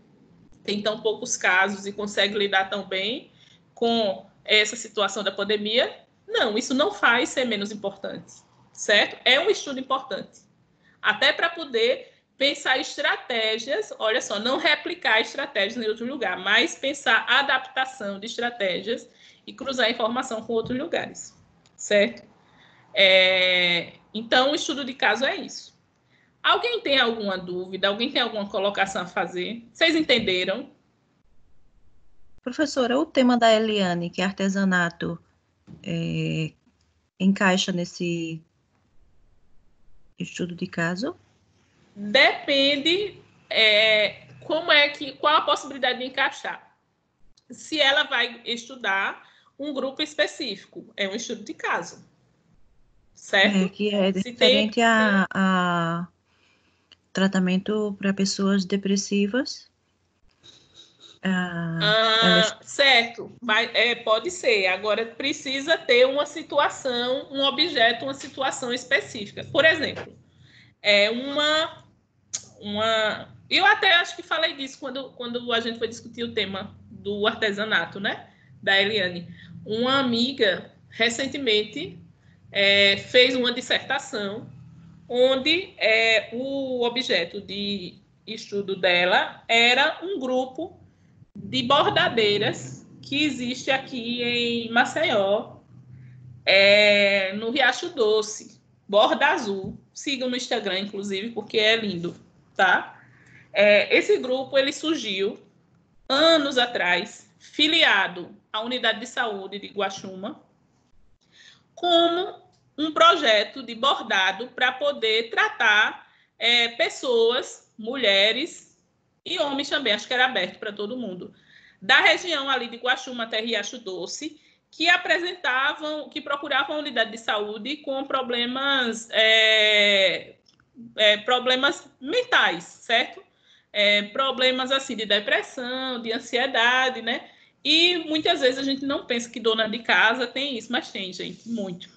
tem tão poucos casos e consegue lidar tão bem com essa situação da pandemia? Não, isso não faz ser menos importante, certo? É um estudo importante. Até para poder pensar estratégias, olha só, não replicar estratégias em outro lugar, mas pensar adaptação de estratégias e cruzar informação com outros lugares, certo? Então, o estudo de caso é isso. Alguém tem alguma dúvida? Alguém tem alguma colocação a fazer? Vocês entenderam? Professora, o tema da Eliane, que é artesanato, encaixa nesse estudo de caso? Depende qual a possibilidade de encaixar. Se ela vai estudar um grupo específico, é um estudo de caso. Certo? Que é diferente a tratamento para pessoas depressivas. Certo, pode ser. Agora, precisa ter uma situação, um objeto, uma situação específica. Por exemplo, eu até acho que falei disso quando a gente foi discutir o tema do artesanato, né? Da Eliane. Uma amiga, recentemente, fez uma dissertação onde o objeto de estudo dela era um grupo de bordadeiras que existe aqui em Maceió, no Riacho Doce, Borda Azul. Sigam no Instagram, inclusive, porque é lindo, tá? Esse grupo, ele surgiu anos atrás, filiado à Unidade de Saúde de Guaxuma, como um projeto de bordado para poder tratar pessoas, mulheres e homens também, acho que era aberto para todo mundo, da região ali de Guaxuma até Riacho Doce, que procuravam a unidade de saúde com problemas mentais, certo? Problemas assim de depressão, de ansiedade, né? E muitas vezes a gente não pensa que dona de casa tem isso, mas tem, gente, muito,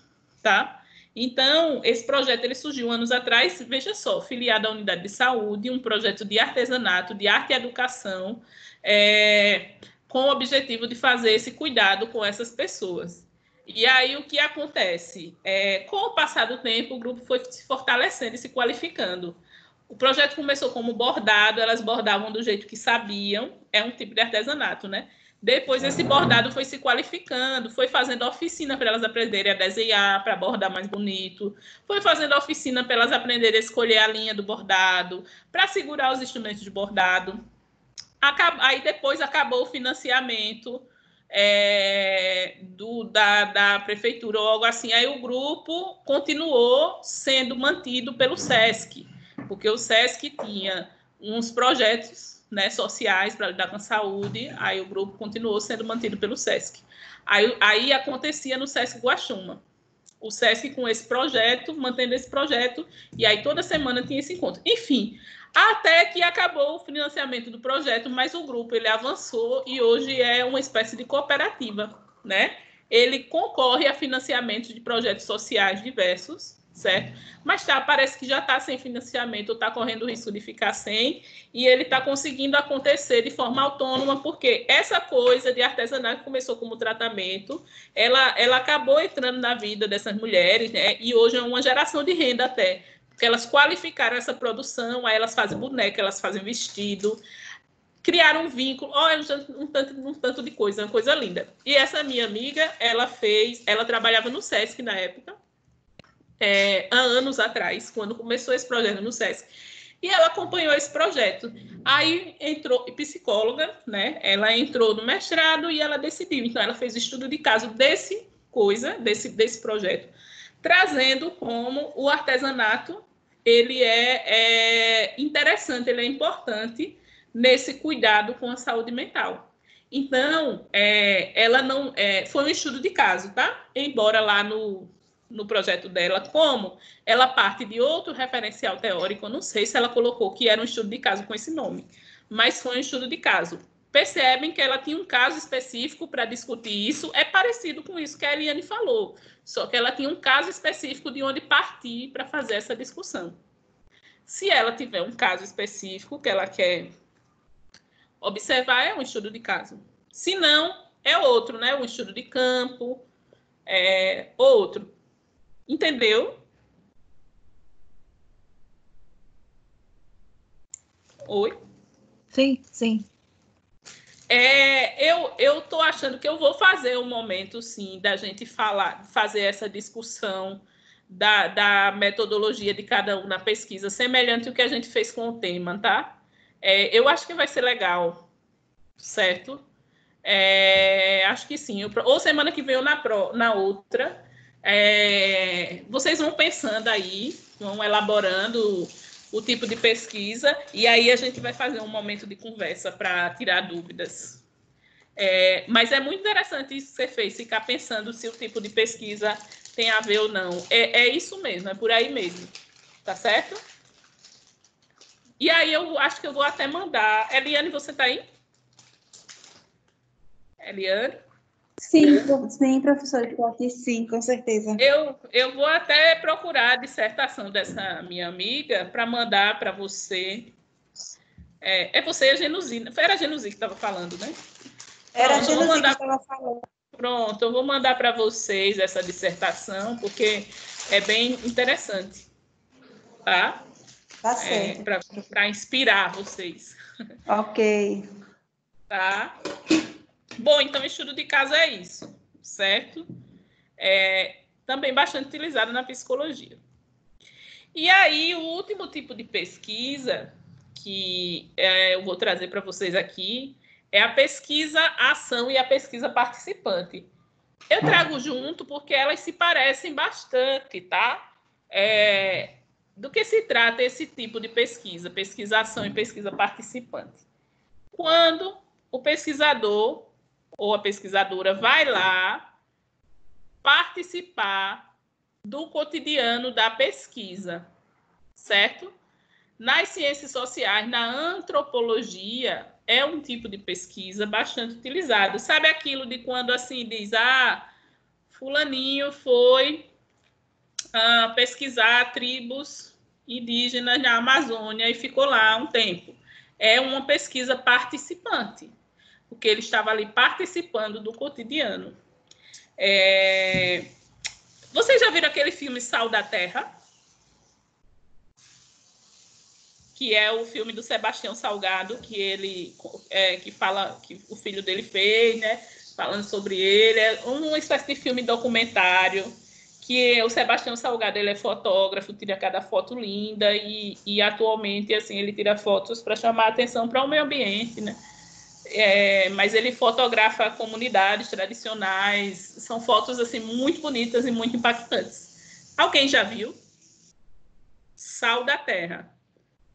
tá? Então, esse projeto ele surgiu anos atrás, veja só, filiado à unidade de saúde, um projeto de artesanato, de arte e educação, com o objetivo de fazer esse cuidado com essas pessoas. E aí, o que acontece? Com o passar do tempo, o grupo foi se fortalecendo e se qualificando. O projeto começou como bordado, elas bordavam do jeito que sabiam, é um tipo de artesanato, né? Depois, esse bordado foi se qualificando, foi fazendo oficina para elas aprenderem a desenhar, para bordar mais bonito, foi fazendo oficina para elas aprenderem a escolher a linha do bordado, para segurar os instrumentos de bordado. Aí, depois, acabou o financiamento da prefeitura ou algo assim. Aí, o grupo continuou sendo mantido pelo SESC, porque o SESC tinha uns projetos, né, sociais para lidar com a saúde, aí o grupo continuou sendo mantido pelo SESC. Aí acontecia no SESC Guaxuma. O SESC com esse projeto, mantendo esse projeto, e aí toda semana tinha esse encontro. Enfim, até que acabou o financiamento do projeto, mas o grupo ele avançou e hoje é uma espécie de cooperativa, né? Ele concorre a financiamento de projetos sociais diversos, certo? Mas parece que já está sem financiamento, está correndo o risco de ficar sem, e ele está conseguindo acontecer de forma autônoma, porque essa coisa de artesanato começou como tratamento, ela acabou entrando na vida dessas mulheres, né? E hoje é uma geração de renda até, porque elas qualificaram essa produção, aí elas fazem boneca, elas fazem vestido, criaram um vínculo, um tanto de coisa, uma coisa linda. E essa minha amiga, ela trabalhava no SESC na época, há anos atrás, quando começou esse projeto no SESC, e ela acompanhou esse projeto. Aí entrou psicóloga, né? Ela entrou no mestrado e ela decidiu. Então, ela fez o estudo de caso desse projeto, trazendo como o artesanato ele é interessante, ele é importante nesse cuidado com a saúde mental. Então, ela não foi um estudo de caso, tá? Embora lá no projeto dela, como ela parte de outro referencial teórico, eu não sei se ela colocou que era um estudo de caso com esse nome, mas foi um estudo de caso. Percebem que ela tinha um caso específico para discutir isso, é parecido com isso que a Eliane falou, só que ela tinha um caso específico de onde partir para fazer essa discussão. Se ela tiver um caso específico que ela quer observar, é um estudo de caso. Se não, é outro, né? Um estudo de campo, outro. Entendeu? Oi? Sim. Eu estou achando que eu vou fazer um momento, sim, da gente fazer essa discussão da metodologia de cada um na pesquisa, semelhante ao que a gente fez com o tema, tá? Eu acho que vai ser legal, certo? Acho que sim. Ou semana que vem ou na outra. Vocês vão pensando aí, vão elaborando o tipo de pesquisa, e aí a gente vai fazer um momento de conversa para tirar dúvidas. Mas é muito interessante isso que você fez, ficar pensando se o tipo de pesquisa tem a ver ou não. É isso mesmo, é por aí mesmo. Tá certo? E aí eu acho que eu vou até mandar. Eliane, você está aí? Eliane? Sim, professora, estou aqui, sim, com certeza. Eu vou até procurar a dissertação dessa minha amiga para mandar para você. Você e a Genuzina. Era a Genuzina que estava falando, né? Era a Genuzina que estava falando. Pronto, eu vou mandar para vocês essa dissertação, porque é bem interessante. Tá? Tá certo. Para inspirar vocês. Ok. Tá? Bom, então, estudo de caso é isso, certo? Também bastante utilizado na psicologia. E aí, o último tipo de pesquisa que eu vou trazer para vocês aqui é a pesquisa ação e a pesquisa participante. Eu trago junto porque elas se parecem bastante, tá? Do que se trata esse tipo de pesquisa, pesquisa ação e pesquisa participante? Quando o pesquisador ou a pesquisadora vai lá participar do cotidiano da pesquisa, certo? Nas ciências sociais, na antropologia, é um tipo de pesquisa bastante utilizado. Sabe aquilo de quando assim diz, fulaninho foi pesquisar tribos indígenas na Amazônia e ficou lá um tempo. É uma pesquisa participante, porque ele estava ali participando do cotidiano. Vocês já viram aquele filme Sal da Terra? Que é o filme do Sebastião Salgado, que fala que o filho dele fez, né? Falando sobre ele. É uma espécie de filme documentário, que o Sebastião Salgado ele é fotógrafo, tira cada foto linda e atualmente assim ele tira fotos para chamar a atenção para o meio ambiente, né? Mas ele fotografa comunidades tradicionais, são fotos assim muito bonitas e muito impactantes. Alguém já viu? Sal da Terra,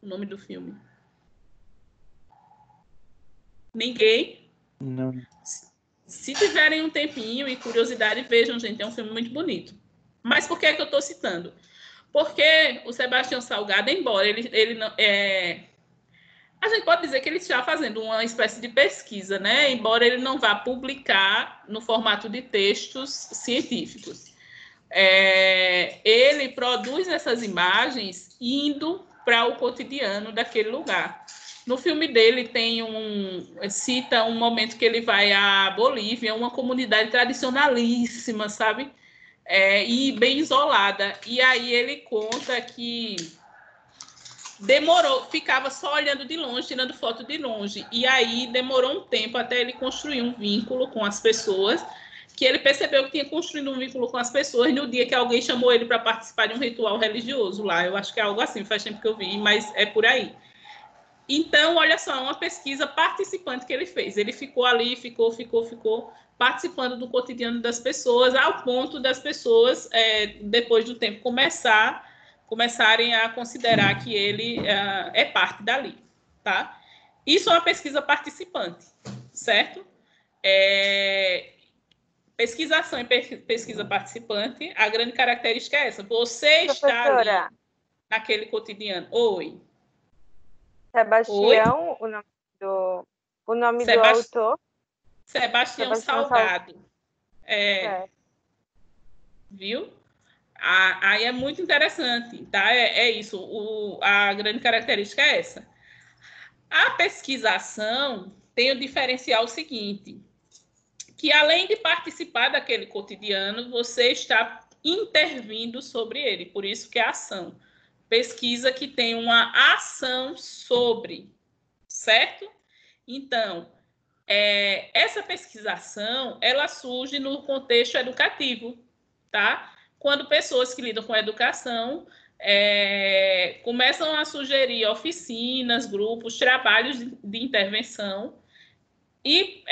o nome do filme. Ninguém? Não. Se tiverem um tempinho e curiosidade, vejam, gente, é um filme muito bonito. Mas por que é que eu estou citando? Porque o Sebastião Salgado, embora ele não... A gente pode dizer que ele está fazendo uma espécie de pesquisa, né? Embora ele não vá publicar no formato de textos científicos. Ele produz essas imagens indo para o cotidiano daquele lugar. No filme dele cita um momento que ele vai à Bolívia, uma comunidade tradicionalíssima, sabe? E bem isolada. E aí ele conta que ficava só olhando de longe, tirando foto de longe. E aí demorou um tempo até ele construir um vínculo com as pessoas, que ele percebeu que tinha construído um vínculo com as pessoas no dia que alguém chamou ele para participar de um ritual religioso lá. Eu acho que é algo assim, faz tempo que eu vi, mas é por aí. Então, olha só, uma pesquisa participante que ele fez. Ele ficou ali, ficou participando do cotidiano das pessoas, ao ponto das pessoas, depois do tempo, começarem a considerar que ele é parte dali, tá? Isso é uma pesquisa participante, certo? Pesquisação e pesquisa participante, a grande característica é essa. Você está ali naquele cotidiano. Oi. Sebastião, Oi? o nome do autor? Sebastião Salgado. Viu? Aí é muito interessante, tá? Isso. A grande característica é essa. A pesquisação tem o diferencial seguinte, que além de participar daquele cotidiano, você está intervindo sobre ele, por isso que é ação. Pesquisa que tem uma ação sobre, certo? Então, essa pesquisação, ela surge no contexto educativo, tá? Quando pessoas que lidam com educação começam a sugerir oficinas, grupos, trabalhos de intervenção e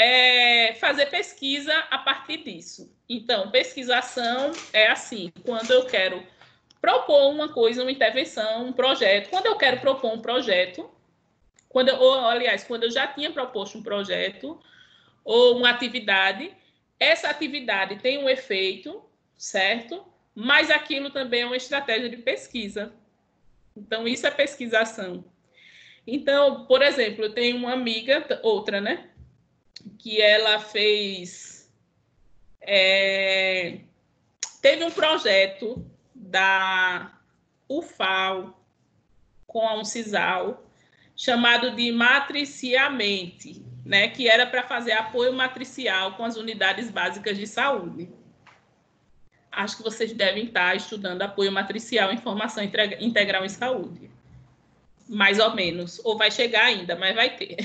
fazer pesquisa a partir disso. Então, pesquisação é assim, quando eu quero propor uma coisa, uma intervenção, um projeto, quando eu quero propor um projeto, quando eu já tinha proposto um projeto ou uma atividade, essa atividade tem um efeito, certo? Mas aquilo também é uma estratégia de pesquisa. Então, isso é pesquisação. Então, por exemplo, eu tenho uma amiga, outra, né? Que ela fez... teve um projeto da UFAL com a Uncisal, chamado de Matriciamente, né? Que era para fazer apoio matricial com as unidades básicas de saúde. Acho que vocês devem estar estudando apoio matricial em formação integral em saúde. Mais ou menos. Ou vai chegar ainda, mas vai ter.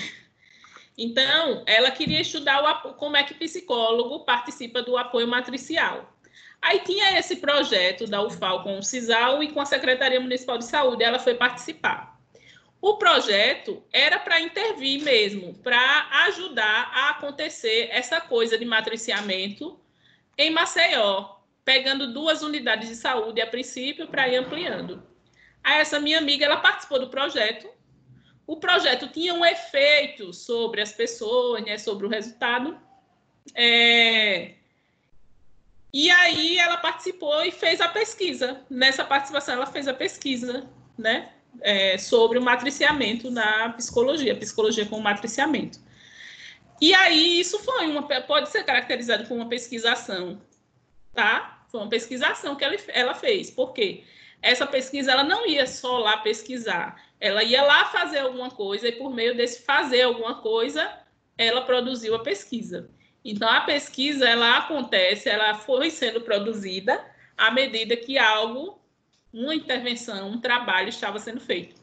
Então, ela queria estudar como é que psicólogo participa do apoio matricial. Aí tinha esse projeto da UFAL com o CISAL e com a Secretaria Municipal de Saúde. Ela foi participar. O projeto era para intervir mesmo, para ajudar a acontecer essa coisa de matriciamento em Maceió, pegando 2 unidades de saúde a princípio para ir ampliando. Aí essa minha amiga, ela participou do projeto. O projeto tinha um efeito sobre as pessoas, né, sobre o resultado. E aí ela participou e fez a pesquisa. Nessa participação ela fez a pesquisa, né, sobre o matriciamento na psicologia com matriciamento. E aí isso pode ser caracterizado como uma pesquisação, tá? Foi uma pesquisação que ela fez. Por quê? Essa pesquisa, ela não ia só lá pesquisar, ela ia lá fazer alguma coisa e por meio desse fazer alguma coisa, ela produziu a pesquisa. Então, a pesquisa, ela acontece, ela foi sendo produzida à medida que uma intervenção, um trabalho estava sendo feito,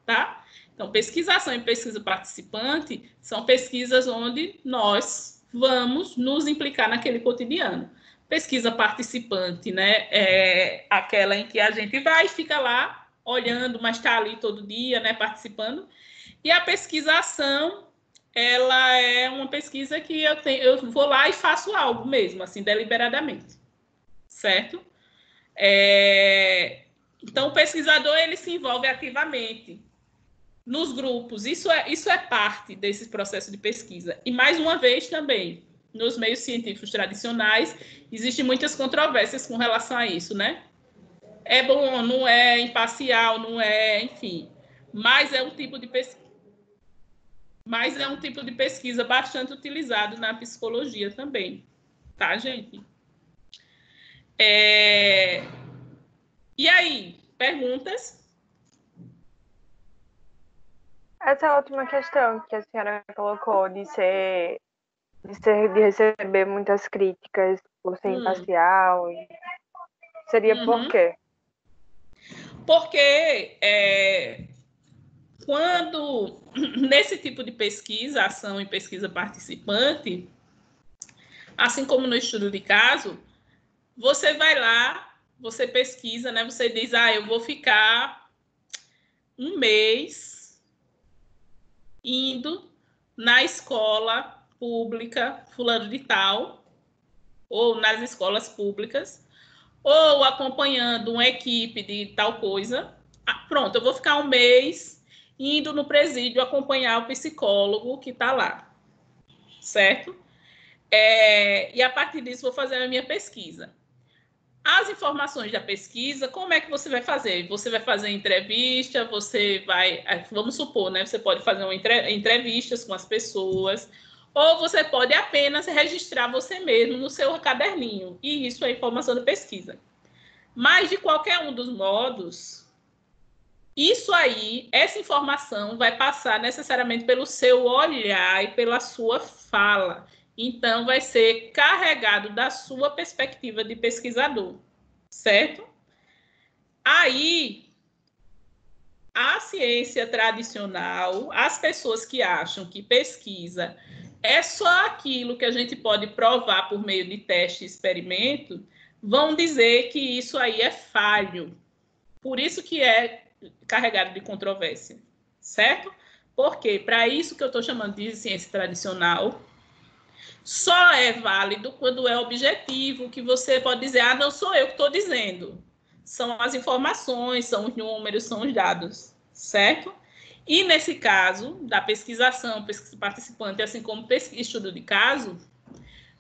tá? Então, pesquisação e pesquisa participante são pesquisas onde nós vamos nos implicar naquele cotidiano. Pesquisa participante, né? É aquela em que a gente vai e fica lá olhando, mas está ali todo dia, né? Participando. E a pesquisação, ela é uma pesquisa que eu vou lá e faço algo mesmo, assim, deliberadamente, certo? Então, o pesquisador, ele se envolve ativamente nos grupos. Isso é parte desse processo de pesquisa. E, mais uma vez, também, nos meios científicos tradicionais, existem muitas controvérsias com relação a isso, né? É bom, não é imparcial, não é, enfim. Mas é um tipo de pesquisa bastante utilizado na psicologia também. Tá, gente? E aí, perguntas? Essa última questão que a senhora colocou de receber muitas críticas por ser imparcial, seria por quê? Porque quando, nesse tipo de pesquisa, ação e pesquisa participante, assim como no estudo de caso, você vai lá, você pesquisa, né? Você diz, eu vou ficar um mês indo na escola pública fulano de tal, ou nas escolas públicas, ou acompanhando uma equipe de tal coisa. Pronto, eu vou ficar um mês indo no presídio acompanhar o psicólogo que está lá, certo? E a partir disso vou fazer a minha pesquisa. As informações da pesquisa, como é que você vai fazer? Você vai fazer entrevista, você vai... Vamos supor, né? Você pode fazer entrevistas com as pessoas, ou você pode apenas registrar você mesmo no seu caderninho. E isso é informação da pesquisa. Mas, de qualquer um dos modos, essa informação vai passar necessariamente pelo seu olhar e pela sua fala. Então, vai ser carregado da sua perspectiva de pesquisador, certo? Aí, a ciência tradicional, as pessoas que acham que pesquisa é só aquilo que a gente pode provar por meio de teste e experimento, vão dizer que isso aí é falho. Por isso que é carregado de controvérsia, certo? Porque para isso que eu estou chamando de ciência tradicional, só é válido quando é objetivo, que você pode dizer, ah, não sou eu que estou dizendo. São as informações, são os números, são os dados, certo? E nesse caso, da pesquisação, pesquisa participante, assim como estudo de caso,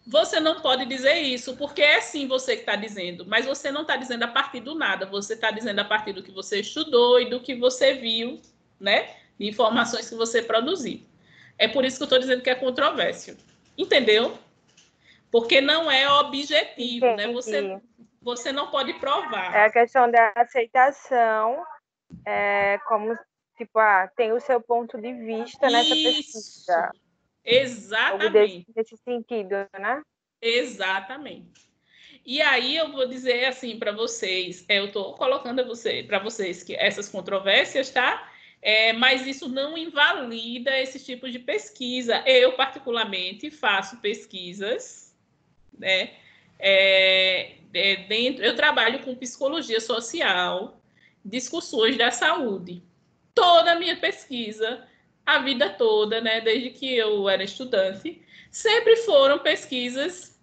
você não pode dizer isso, porque é sim você que está dizendo, mas você não está dizendo a partir do nada, você está dizendo a partir do que você estudou e do que você viu, né? De informações que você produziu. É por isso que eu estou dizendo que é controvérsia. Entendeu? Porque não é objetivo, né? Você não pode provar. É a questão da aceitação, como, tipo, tem o seu ponto de vista nessa pesquisa. Exatamente. Nesse sentido, né? Exatamente. E aí eu vou dizer assim para vocês, eu estou colocando para vocês que essas controvérsias, tá? Mas isso não invalida esses tipos de pesquisa. Eu, particularmente, faço pesquisas, né? Eu trabalho com psicologia social, discussões da saúde. Toda a minha pesquisa, a vida toda, né? Desde que eu era estudante, sempre foram pesquisas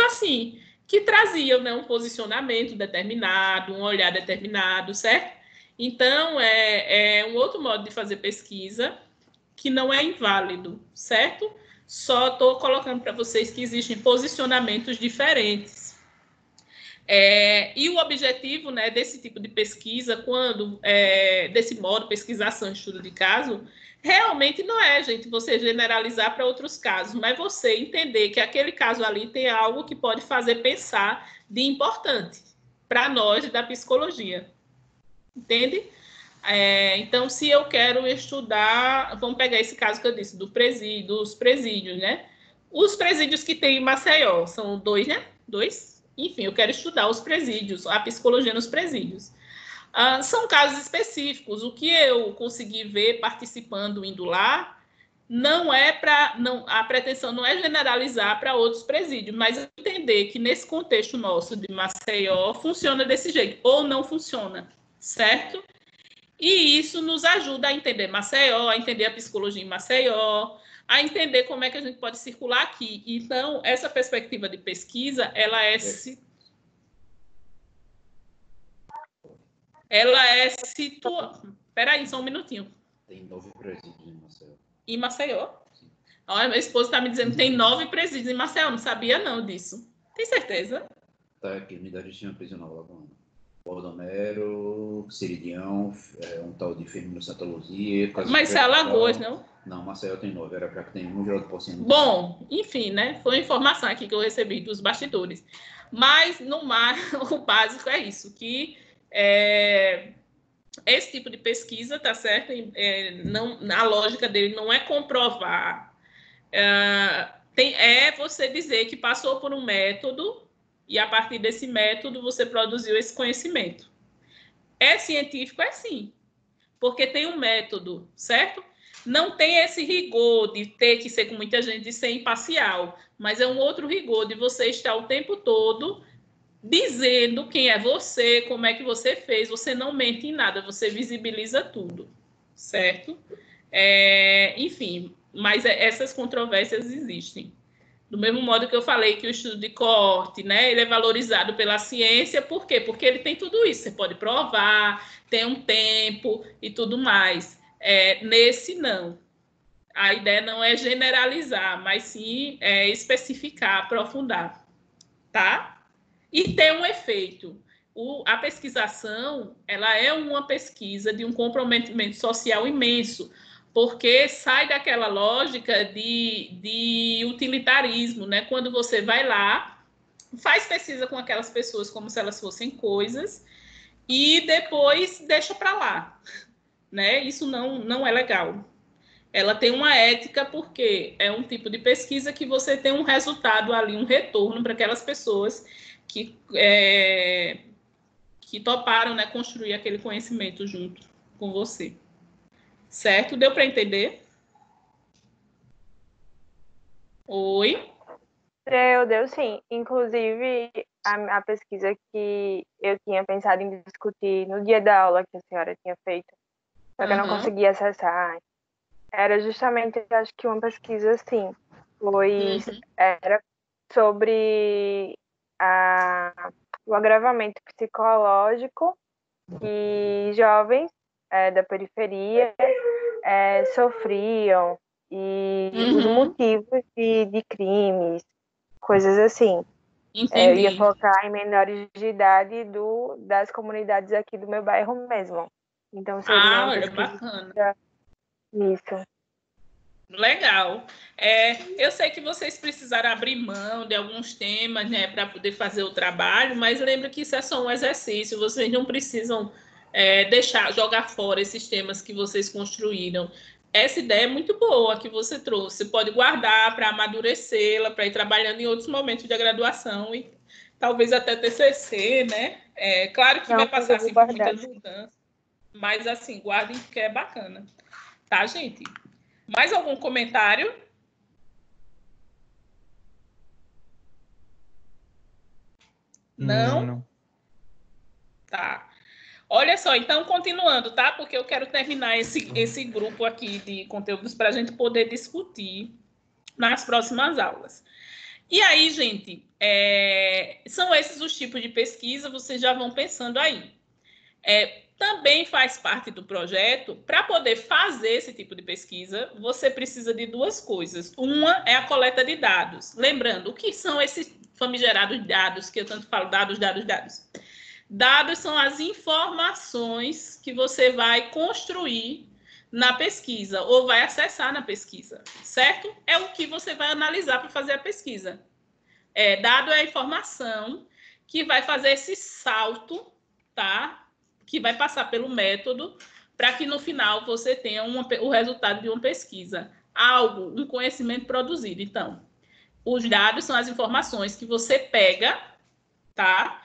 assim, que traziam, né, um posicionamento determinado, um olhar determinado, certo? Então, é um outro modo de fazer pesquisa que não é inválido, certo? Só estou colocando para vocês que existem posicionamentos diferentes. E o objetivo, né, desse tipo de pesquisa, desse modo, pesquisação, estudo de caso, realmente não é, gente, você generalizar para outros casos, mas você entender que aquele caso ali tem algo que pode fazer pensar de importante para nós da psicologia. Entende? Então, se eu quero estudar, vamos pegar esse caso que eu disse, dos presídios, né? Os presídios que tem em Maceió, são 2, né? 2? Enfim, eu quero estudar os presídios, a psicologia nos presídios. São casos específicos. O que eu consegui ver participando, indo lá, a pretensão não é generalizar para outros presídios, mas entender que nesse contexto nosso de Maceió funciona desse jeito, ou não funciona, certo? E isso nos ajuda a entender Maceió, a entender a psicologia em Maceió, a entender como é que a gente pode circular aqui. Então, essa perspectiva de pesquisa, ela é situada... Espera aí, só um minutinho. Tem 9 presídios em Maceió. Em Maceió? Olha, meu esposo está me dizendo que tem 9 presídios em Maceió. Não sabia não disso. Tem certeza? Tá aqui, unidade de sistema prisional, Lagoana. Baldomero, Ciridião, um tal de Firmino Santa Luzia... Mas isso é Alagoas, não? Não, Maceió tem 9, era para que tem um Geraldo Porcino. Bom, enfim, né? Foi informação aqui que eu recebi dos bastidores. Mas, o básico é isso, que esse tipo de pesquisa, tá certo? A lógica dele não é comprovar. É você dizer que passou por um método e, a partir desse método, você produziu esse conhecimento. É científico? É sim. Porque tem um método, certo? Não tem esse rigor de ter que ser com muita gente, de ser imparcial, mas é um outro rigor de você estar o tempo todo dizendo quem é você, como é que você fez. Você não mente em nada, você visibiliza tudo, certo? Enfim, mas essas controvérsias existem. Do mesmo modo que eu falei que o estudo de coorte, né, ele é valorizado pela ciência, por quê? Porque ele tem tudo isso, você pode provar, tem um tempo e tudo mais. Nesse, não. A ideia não é generalizar, mas sim especificar, aprofundar, tá? E tem um efeito. A pesquisação, ela é uma pesquisa de um comprometimento social imenso, porque sai daquela lógica de utilitarismo, né? Quando você vai lá, faz pesquisa com aquelas pessoas como se elas fossem coisas e depois deixa para lá, né? Isso não é legal. Ela tem uma ética porque é um tipo de pesquisa que você tem um resultado ali, um retorno para aquelas pessoas que que toparam, né, construir aquele conhecimento junto com você. Certo? Deu para entender? Oi? Deu sim. Inclusive, a pesquisa que eu tinha pensado em discutir no dia da aula que a senhora tinha feito, só que eu não conseguia acessar, era justamente, acho que uma pesquisa assim, era sobre o agravamento psicológico que jovens da periferia sofriam e os motivos de crimes, coisas assim. Eu ia focar em menores de idade das comunidades aqui do meu bairro mesmo. Então seria uma pesquisa bacana. Isso. Legal. Eu sei que vocês precisaram abrir mão de alguns temas, né, para poder fazer o trabalho, mas lembra que isso é só um exercício, vocês não precisam jogar fora esses temas que vocês construíram. Essa ideia é muito boa que você trouxe. Você pode guardar para amadurecê-la, para ir trabalhando em outros momentos da graduação e talvez até TCC, né? Claro que vai passar assim, por muitas mudanças, mas assim, guardem porque é bacana. Tá, gente? Mais algum comentário? Não? Tá. Olha só, então, continuando, tá? Porque eu quero terminar esse grupo aqui de conteúdos para a gente poder discutir nas próximas aulas. E aí, gente, são esses os tipos de pesquisa, vocês já vão pensando aí. Também faz parte do projeto, para poder fazer esse tipo de pesquisa, você precisa de duas coisas. Uma é a coleta de dados. Lembrando, o que são esses famigerados dados, que eu tanto falo, dados. Dados são as informações que você vai construir na pesquisa ou vai acessar na pesquisa, certo? É o que você vai analisar para fazer a pesquisa. Dado é a informação que vai fazer esse salto, tá? Que vai passar pelo método para que no final você tenha o resultado de uma pesquisa. Um conhecimento produzido. Então, os dados são as informações que você pega, tá?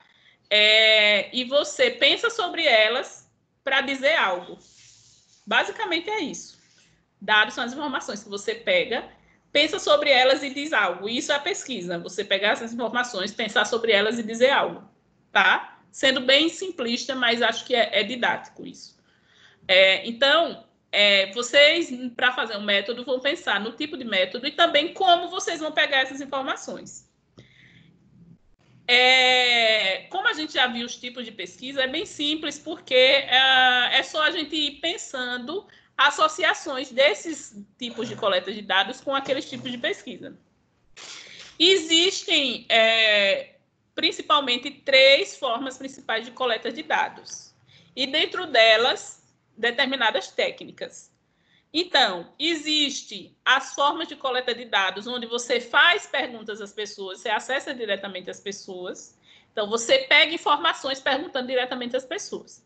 E você pensa sobre elas para dizer algo. Basicamente é isso. Dados são as informações que você pega, pensa sobre elas e diz algo. Isso é a pesquisa. Você pegar essas informações, pensar sobre elas e dizer algo, tá? Sendo bem simplista, mas acho que é didático isso. Então, vocês, para fazer um método, vão pensar no tipo de método e também como vocês vão pegar essas informações. Como a gente já viu os tipos de pesquisa, é bem simples, porque é só a gente ir pensando associações desses tipos de coleta de dados com aqueles tipos de pesquisa. Existem, principalmente, 3 formas principais de coleta de dados. E dentro delas, determinadas técnicas. Então, existe as formas de coleta de dados, onde você faz perguntas às pessoas, você acessa diretamente as pessoas. Então, você pega informações perguntando diretamente às pessoas.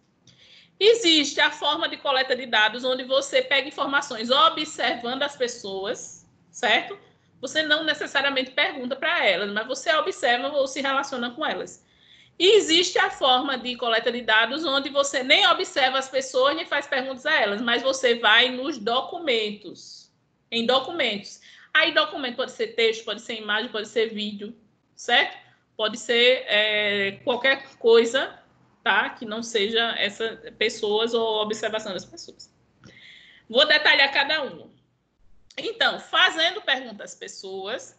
Existe a forma de coleta de dados, onde você pega informações observando as pessoas, certo? Você não necessariamente pergunta para elas, mas você observa ou se relaciona com elas. E existe a forma de coleta de dados onde você nem observa as pessoas nem faz perguntas a elas, mas você vai nos documentos, em documentos. Aí documento pode ser texto, pode ser imagem, pode ser vídeo, certo? Pode ser qualquer coisa, tá? Que não seja essas pessoas ou observação das pessoas. Vou detalhar cada um. Então, fazendo perguntas às pessoas,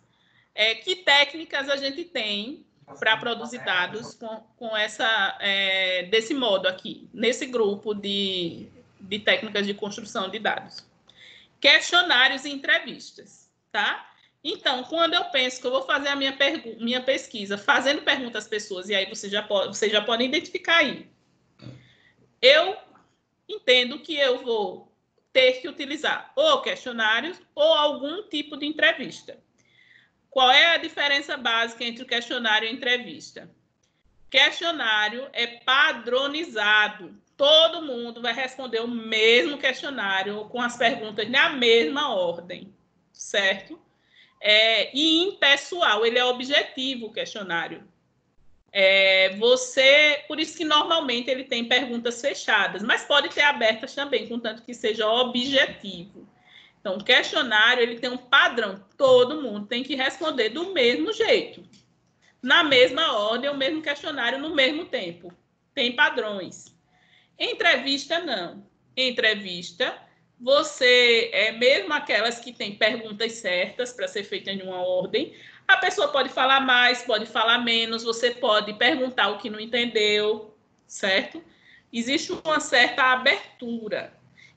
que técnicas a gente tem para produzir dados desse modo aqui, nesse grupo de técnicas de construção de dados. Questionários e entrevistas, tá? Então, quando eu penso que eu vou fazer a minha pesquisa fazendo perguntas às pessoas, e aí vocês já podem identificar aí, eu entendo que eu vou ter que utilizar ou questionários ou algum tipo de entrevista. Qual é a diferença básica entre o questionário e a entrevista? Questionário é padronizado. Todo mundo vai responder o mesmo questionário com as perguntas na mesma ordem, certo? E impessoal, ele é objetivo, o questionário. Por isso que normalmente ele tem perguntas fechadas, mas pode ter abertas também, contanto que seja objetivo. Então, o questionário ele tem um padrão, todo mundo tem que responder do mesmo jeito, na mesma ordem, o mesmo questionário no mesmo tempo. Tem padrões. Entrevista, não. Entrevista, mesmo aquelas que têm perguntas certas para ser feitas em uma ordem, a pessoa pode falar mais, pode falar menos, você pode perguntar o que não entendeu, certo? Existe uma certa abertura.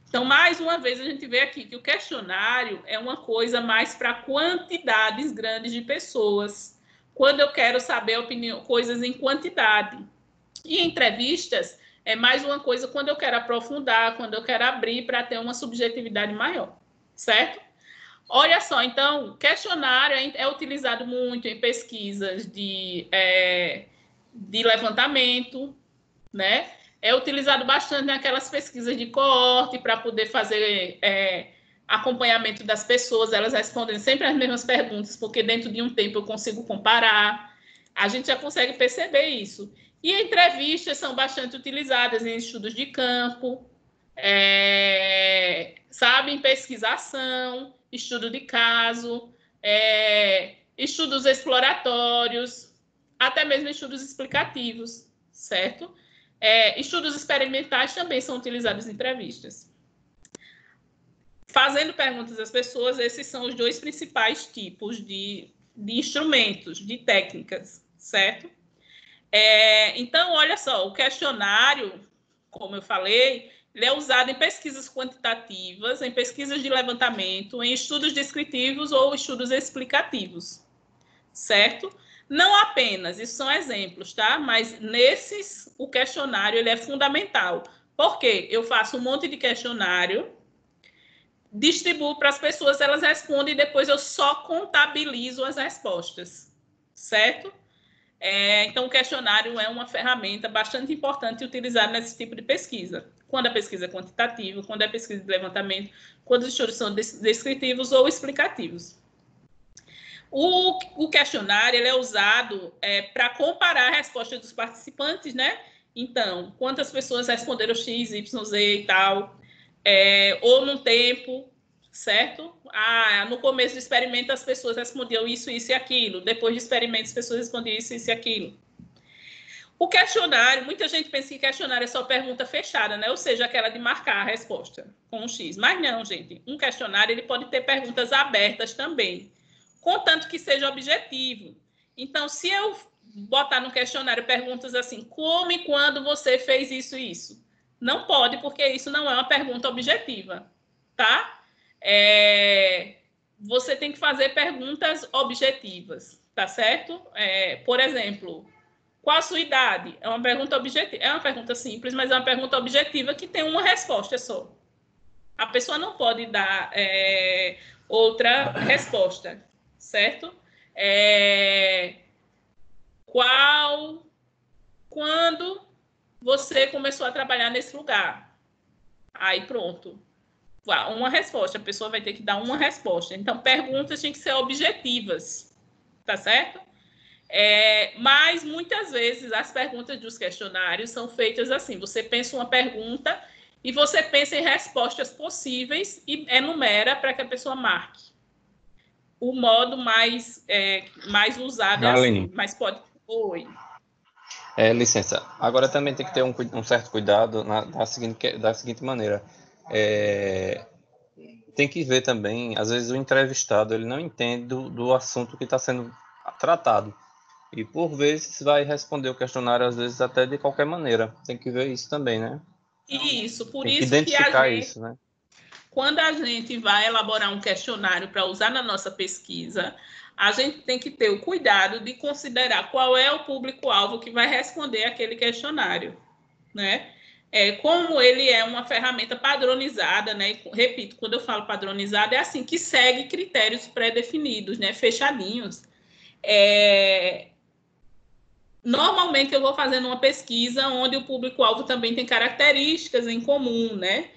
Então, mais uma vez, a gente vê aqui que o questionário é uma coisa mais para quantidades grandes de pessoas. Quando eu quero saber coisas em quantidade. E entrevistas é mais uma coisa quando eu quero aprofundar, quando eu quero abrir para ter uma subjetividade maior, certo? Olha só, então, questionário é utilizado muito em pesquisas de levantamento, né? É utilizado bastante naquelas pesquisas de coorte para poder fazer acompanhamento das pessoas, elas respondem sempre as mesmas perguntas, porque dentro de um tempo eu consigo comparar. A gente já consegue perceber isso. E entrevistas são bastante utilizadas em estudos de campo, em pesquisação, estudo de caso, estudos exploratórios, até mesmo estudos explicativos, certo? Estudos experimentais também são utilizados em entrevistas. Fazendo perguntas às pessoas, esses são os dois principais tipos de instrumentos, de técnicas, certo? Então, olha só, o questionário, como eu falei, ele é usado em pesquisas quantitativas, em pesquisas de levantamento, em estudos descritivos ou estudos explicativos, certo? Não apenas, isso são exemplos, tá? Mas nesses, o questionário ele é fundamental. Por quê? Eu faço um monte de questionário, distribuo para as pessoas, elas respondem e depois eu só contabilizo as respostas, certo? Então, o questionário é uma ferramenta bastante importante utilizada nesse tipo de pesquisa. Quando a pesquisa é quantitativa, quando é pesquisa de levantamento, quando os estudos são descritivos ou explicativos. O questionário ele é usado para comparar a resposta dos participantes, né? Então, quantas pessoas responderam X, Y, Z e tal, ou no tempo, certo? No começo do experimento as pessoas respondiam isso, isso e aquilo. Depois do experimento as pessoas respondiam isso, isso e aquilo. O questionário, muita gente pensa que questionário é só pergunta fechada, né? Ou seja, aquela de marcar a resposta com um X. Mas não, gente. Um questionário ele pode ter perguntas abertas também, contanto que seja objetivo. Então, se eu botar no questionário perguntas assim, como e quando você fez isso e isso? Não pode, porque isso não é uma pergunta objetiva, tá? Você tem que fazer perguntas objetivas, tá certo? Por exemplo, qual a sua idade? É uma pergunta objetiva. É uma pergunta simples, mas é uma pergunta objetiva que tem uma resposta só. A pessoa não pode dar outra resposta, certo? Quando você começou a trabalhar nesse lugar? Aí pronto. Uma resposta, a pessoa vai ter que dar uma resposta. Então, perguntas têm que ser objetivas, tá certo? Mas, muitas vezes, as perguntas dos questionários são feitas assim, você pensa uma pergunta e você pensa em respostas possíveis e enumera para que a pessoa marque. O modo mais usado é assim, mas pode... Oi. Licença. Agora também tem que ter um certo cuidado da seguinte maneira. Tem que ver também, às vezes o entrevistado ele não entende do assunto que está sendo tratado. E por vezes vai responder o questionário, às vezes até de qualquer maneira. Tem que ver isso também, né? Isso, por tem isso que identificar a gente, isso, né? Quando a gente vai elaborar um questionário para usar na nossa pesquisa, a gente tem que ter o cuidado de considerar qual é o público-alvo que vai responder aquele questionário, né? Como ele é uma ferramenta padronizada, né? E, repito, quando eu falo padronizada, é assim, que segue critérios pré-definidos, né? Fechadinhos. Normalmente eu vou fazendo uma pesquisa onde o público-alvo também tem características em comum, né?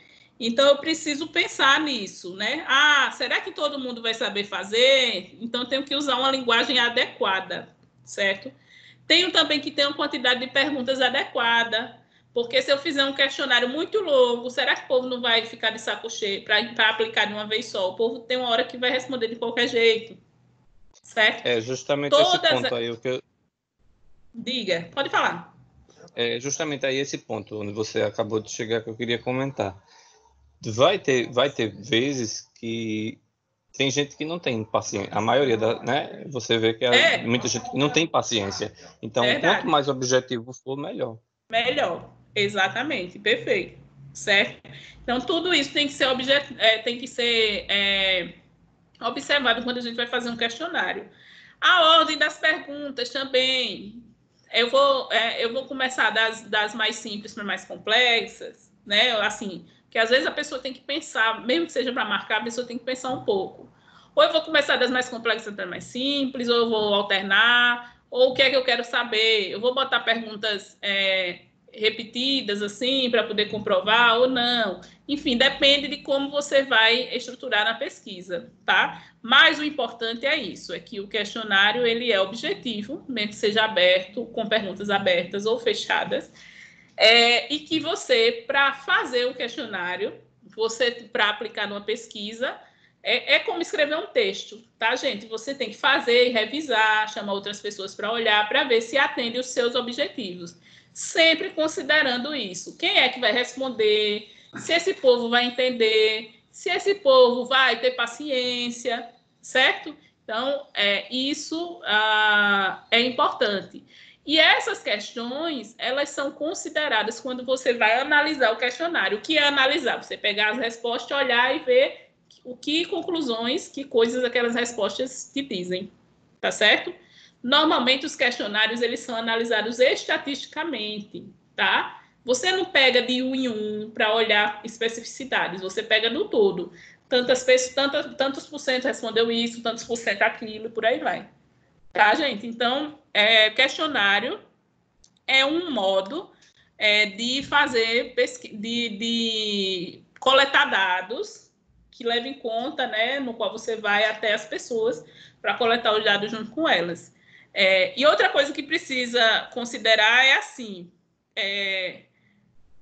Então, eu preciso pensar nisso, né? Será que todo mundo vai saber fazer? Então, eu tenho que usar uma linguagem adequada, certo? Tenho também que ter uma quantidade de perguntas adequada, porque se eu fizer um questionário muito longo, será que o povo não vai ficar de saco cheio para aplicar de uma vez só? O povo tem uma hora que vai responder de qualquer jeito, certo? É justamente esse ponto aí o que eu... Diga, pode falar. É justamente aí esse ponto onde você acabou de chegar que eu queria comentar. Vai ter vezes que tem gente que não tem paciência. A maioria né? Você vê que muita gente que não tem paciência. Então, quanto mais objetivo for, melhor. Melhor, exatamente, perfeito, certo? Então, tudo isso tem que ser observado quando a gente vai fazer um questionário. A ordem das perguntas também. Eu vou começar das mais simples para mais complexas, né? Assim, que às vezes a pessoa tem que pensar, mesmo que seja para marcar, a pessoa tem que pensar um pouco. Ou eu vou começar das mais complexas para mais simples, ou eu vou alternar, ou o que é que eu quero saber? Eu vou botar perguntas repetidas, assim, para poder comprovar ou não. Enfim, depende de como você vai estruturar na pesquisa, tá? Mas o importante é isso, é que o questionário, ele é objetivo, mesmo que seja aberto, com perguntas abertas ou fechadas, e que você, para fazer o questionário, para aplicar numa pesquisa, é como escrever um texto, tá, gente? Você tem que fazer e revisar, chamar outras pessoas para olhar, para ver se atende os seus objetivos. Sempre considerando isso. Quem é que vai responder? Se esse povo vai entender? Se esse povo vai ter paciência, certo? Então, isso é importante. E essas questões, elas são consideradas quando você vai analisar o questionário. O que é analisar? Você pegar as respostas, olhar e ver que conclusões, que coisas aquelas respostas te dizem, tá certo? Normalmente, os questionários, eles são analisados estatisticamente, tá? Você não pega de um em um para olhar especificidades, você pega no todo. Tantos por cento respondeu isso, tantos por cento aquilo, e por aí vai. Tá, gente? Então, questionário é um modo de fazer de coletar dados que leva em conta, né, no qual você vai até as pessoas para coletar os dados junto com elas. E outra coisa que precisa considerar é assim,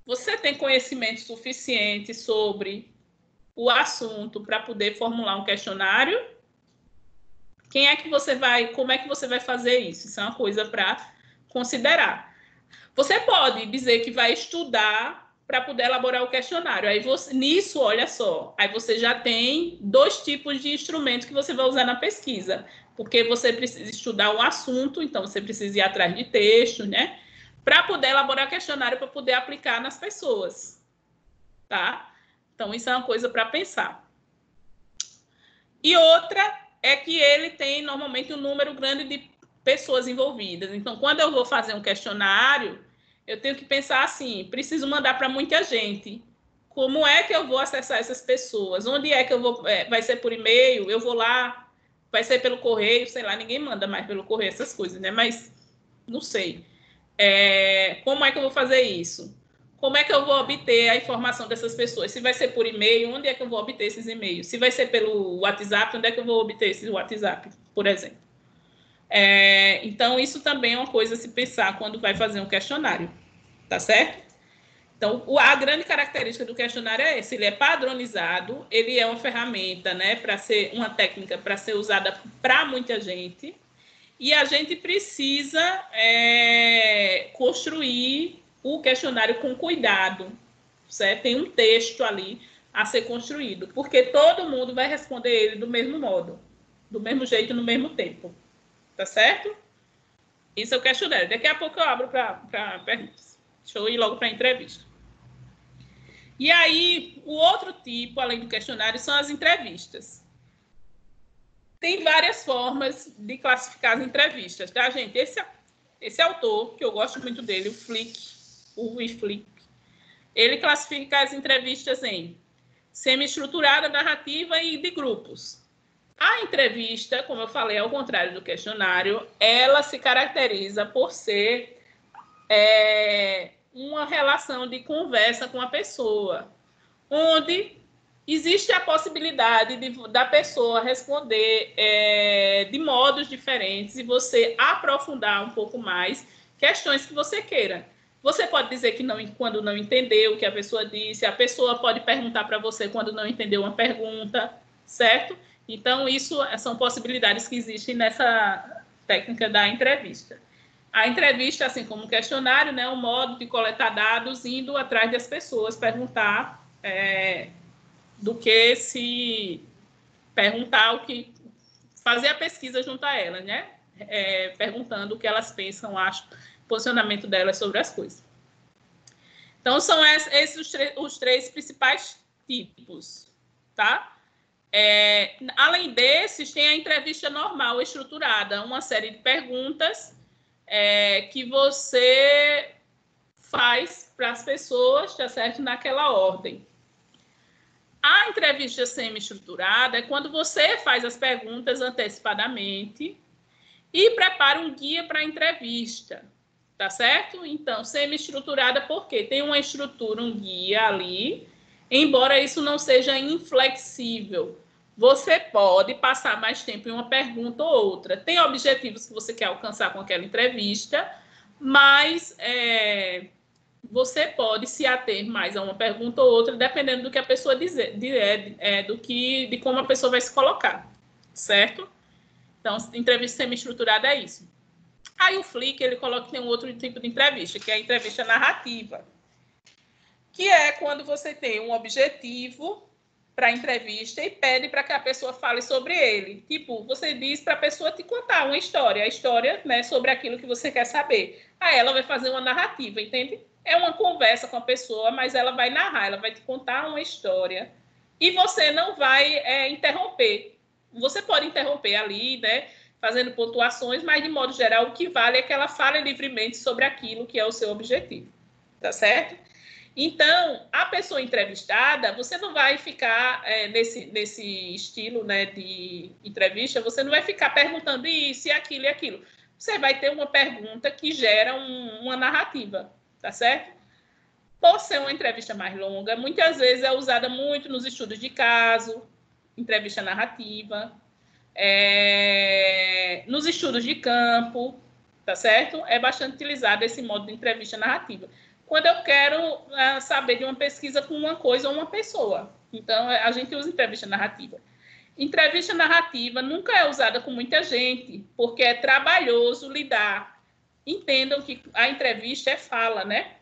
você tem conhecimento suficiente sobre o assunto para poder formular um questionário? Como é que você vai fazer isso? Isso é uma coisa para considerar. Você pode dizer que vai estudar para poder elaborar o questionário. Aí nisso, olha só, aí você já tem 2 tipos de instrumentos que você vai usar na pesquisa, porque você precisa estudar um assunto, então você precisa ir atrás de texto, né? Para poder elaborar o questionário, para poder aplicar nas pessoas, tá? Então, isso é uma coisa para pensar. E outra é que ele tem, normalmente, um número grande de pessoas envolvidas. Então, quando eu vou fazer um questionário, eu tenho que pensar assim, preciso mandar para muita gente. Como é que eu vou acessar essas pessoas? Onde é que eu vou? Vai ser por e-mail? Eu vou lá? Vai ser pelo correio? Sei lá, ninguém manda mais pelo correio essas coisas, né? Mas não sei. Como é que eu vou fazer isso? Como é que eu vou obter a informação dessas pessoas? Se vai ser por e-mail, onde é que eu vou obter esses e-mails? Se vai ser pelo WhatsApp, onde é que eu vou obter esse WhatsApp, por exemplo? Então, isso também é uma coisa a se pensar quando vai fazer um questionário, tá certo? Então, a grande característica do questionário é essa, ele é padronizado, ele é uma ferramenta, né, para ser uma técnica para ser usada para muita gente, e a gente precisa construir o questionário com cuidado, certo? Tem um texto ali a ser construído, porque todo mundo vai responder ele do mesmo modo, do mesmo jeito, no mesmo tempo. Tá certo? Isso é o questionário. Daqui a pouco eu abro para perguntas. Deixa eu ir logo para a entrevista. E aí, o outro tipo, além do questionário, são as entrevistas. Tem várias formas de classificar as entrevistas, tá, gente? Esse autor, que eu gosto muito dele, o Flick, ele classifica as entrevistas em semi-estruturada, narrativa e de grupos. A entrevista, como eu falei, ao contrário do questionário, ela se caracteriza por ser uma relação de conversa com a pessoa, onde existe a possibilidade da pessoa responder de modos diferentes e você aprofundar um pouco mais questões que você queira. Você pode dizer que não, quando não entendeu o que a pessoa disse, a pessoa pode perguntar para você quando não entendeu uma pergunta, certo? Então, isso são possibilidades que existem nessa técnica da entrevista. A entrevista, assim como o questionário, né, é um modo de coletar dados indo atrás das pessoas, perguntar do que se perguntar o que fazer a pesquisa junto a elas, né? Perguntando o que elas pensam, acham, posicionamento delas sobre as coisas. Então, são esses os três principais tipos, tá? Além desses, tem a entrevista normal, estruturada, uma série de perguntas que você faz para as pessoas, tá certo? Naquela ordem. A entrevista semi-estruturada é quando você faz as perguntas antecipadamente e prepara um guia para a entrevista, tá certo? Então, semi-estruturada por quê? Tem uma estrutura, um guia ali, embora isso não seja inflexível. Você pode passar mais tempo em uma pergunta ou outra. Tem objetivos que você quer alcançar com aquela entrevista, mas você pode se ater mais a uma pergunta ou outra, dependendo do que a pessoa dizer, de como a pessoa vai se colocar, certo? Então, entrevista semi-estruturada é isso. Aí o Flick, ele coloca que tem um outro tipo de entrevista, que é a entrevista narrativa, que é quando você tem um objetivo para a entrevista e pede para que a pessoa fale sobre ele. Tipo, você diz para a pessoa te contar uma história, a história, né, sobre aquilo que você quer saber. Aí ela vai fazer uma narrativa, entende? É uma conversa com a pessoa, mas ela vai narrar, ela vai te contar uma história e você não vai interromper. Você pode interromper ali, né, fazendo pontuações, mas, de modo geral, o que vale é que ela fale livremente sobre aquilo que é o seu objetivo, tá certo? Então, a pessoa entrevistada, você não vai ficar nesse estilo, né, de entrevista, você não vai ficar perguntando isso e aquilo e aquilo. Você vai ter uma pergunta que gera uma narrativa, tá certo? Por ser uma entrevista mais longa, muitas vezes é usada muito nos estudos de caso, entrevista narrativa, nos estudos de campo, tá certo? É bastante utilizado esse modo de entrevista narrativa. Quando eu quero saber de uma pesquisa com uma coisa ou uma pessoa. Então, a gente usa entrevista narrativa. Entrevista narrativa nunca é usada com muita gente, porque é trabalhoso lidar. Entendam que a entrevista é fala, né?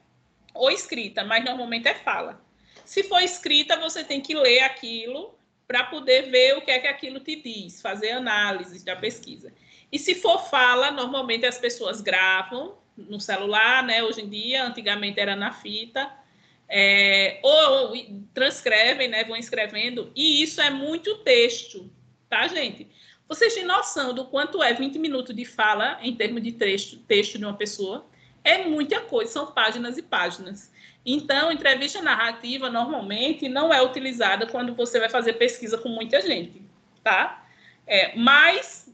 Ou escrita, mas normalmente é fala. Se for escrita, você tem que ler aquilo para poder ver o que é que aquilo te diz, fazer análise da pesquisa. E se for fala, normalmente as pessoas gravam no celular, né? Hoje em dia, antigamente era na fita, ou transcrevem, né? Vão escrevendo, e isso é muito texto, tá, gente? Vocês têm noção do quanto é 20 minutos de fala em termos de texto de uma pessoa? É muita coisa, são páginas e páginas. Então, entrevista narrativa, normalmente, não é utilizada quando você vai fazer pesquisa com muita gente, tá? Mas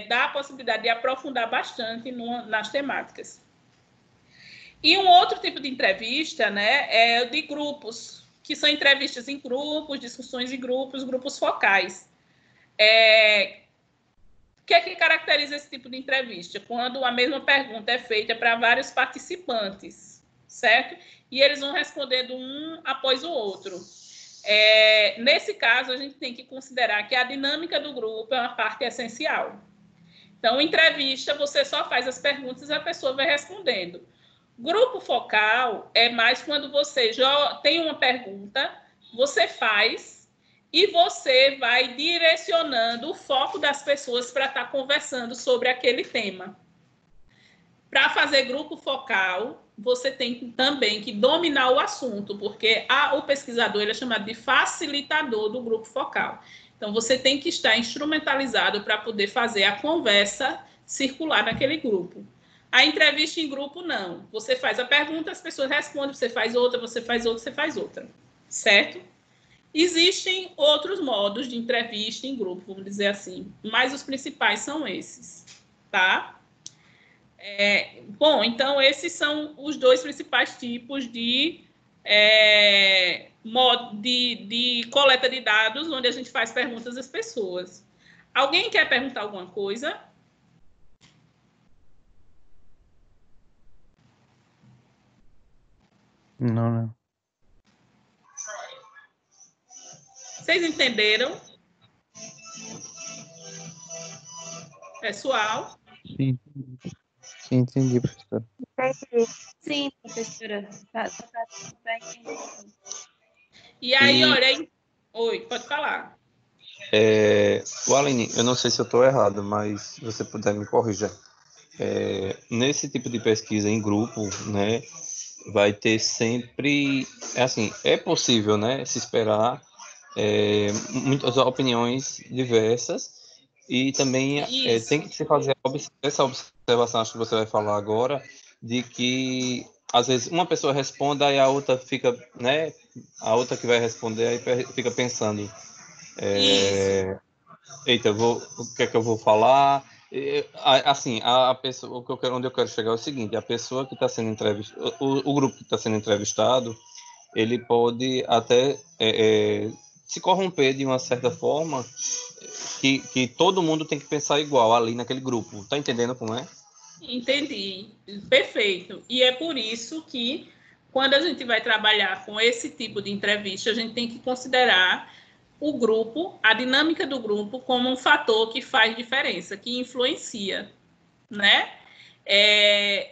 dá a possibilidade de aprofundar bastante nas temáticas. E um outro tipo de entrevista, né, é de grupos, que são entrevistas em grupos, discussões em grupos focais. O que é que caracteriza esse tipo de entrevista? Quando a mesma pergunta é feita para vários participantes, certo? E eles vão respondendo um após o outro. Nesse caso, a gente tem que considerar que a dinâmica do grupo é uma parte essencial. Então, entrevista, você só faz as perguntas e a pessoa vai respondendo. Grupo focal é mais quando você já tem uma pergunta, você faz e você vai direcionando o foco das pessoas para estar conversando sobre aquele tema. Para fazer grupo focal, você tem também que dominar o assunto, porque o pesquisador ele é chamado de facilitador do grupo focal. Então, você tem que estar instrumentalizado para poder fazer a conversa circular naquele grupo. A entrevista em grupo, não. Você faz a pergunta, as pessoas respondem, você faz outra, você faz outra, você faz outra. Certo? Existem outros modos de entrevista em grupo, vamos dizer assim, mas os principais são esses, tá? Bom, então, esses são os dois principais tipos de modo de coleta de dados, onde a gente faz perguntas às pessoas. Alguém quer perguntar alguma coisa? Não. Vocês entenderam? Pessoal? Sim, entendi, professora. Sim, professora. Tá entendendo. E aí, olha... Oi, pode falar. Aline, eu não sei se eu estou errado, mas se você puder me corrigir. Nesse tipo de pesquisa em grupo, né, vai ter sempre, assim, é possível, né, se esperar muitas opiniões diversas e também tem que se fazer essa observação, acho que você vai falar agora, de que às vezes uma pessoa responde e a outra fica, né, a outra que vai responder aí fica pensando, eita, o que é que eu vou falar? Assim, a pessoa, onde eu quero chegar é o seguinte: a pessoa que está sendo entrevistada, o grupo que está sendo entrevistado, ele pode até se corromper de uma certa forma, que todo mundo tem que pensar igual ali naquele grupo. Tá entendendo como é? Entendi, perfeito. E é por isso que, quando a gente vai trabalhar com esse tipo de entrevista, a gente tem que considerar o grupo, a dinâmica do grupo, como um fator que faz diferença, que influencia, né?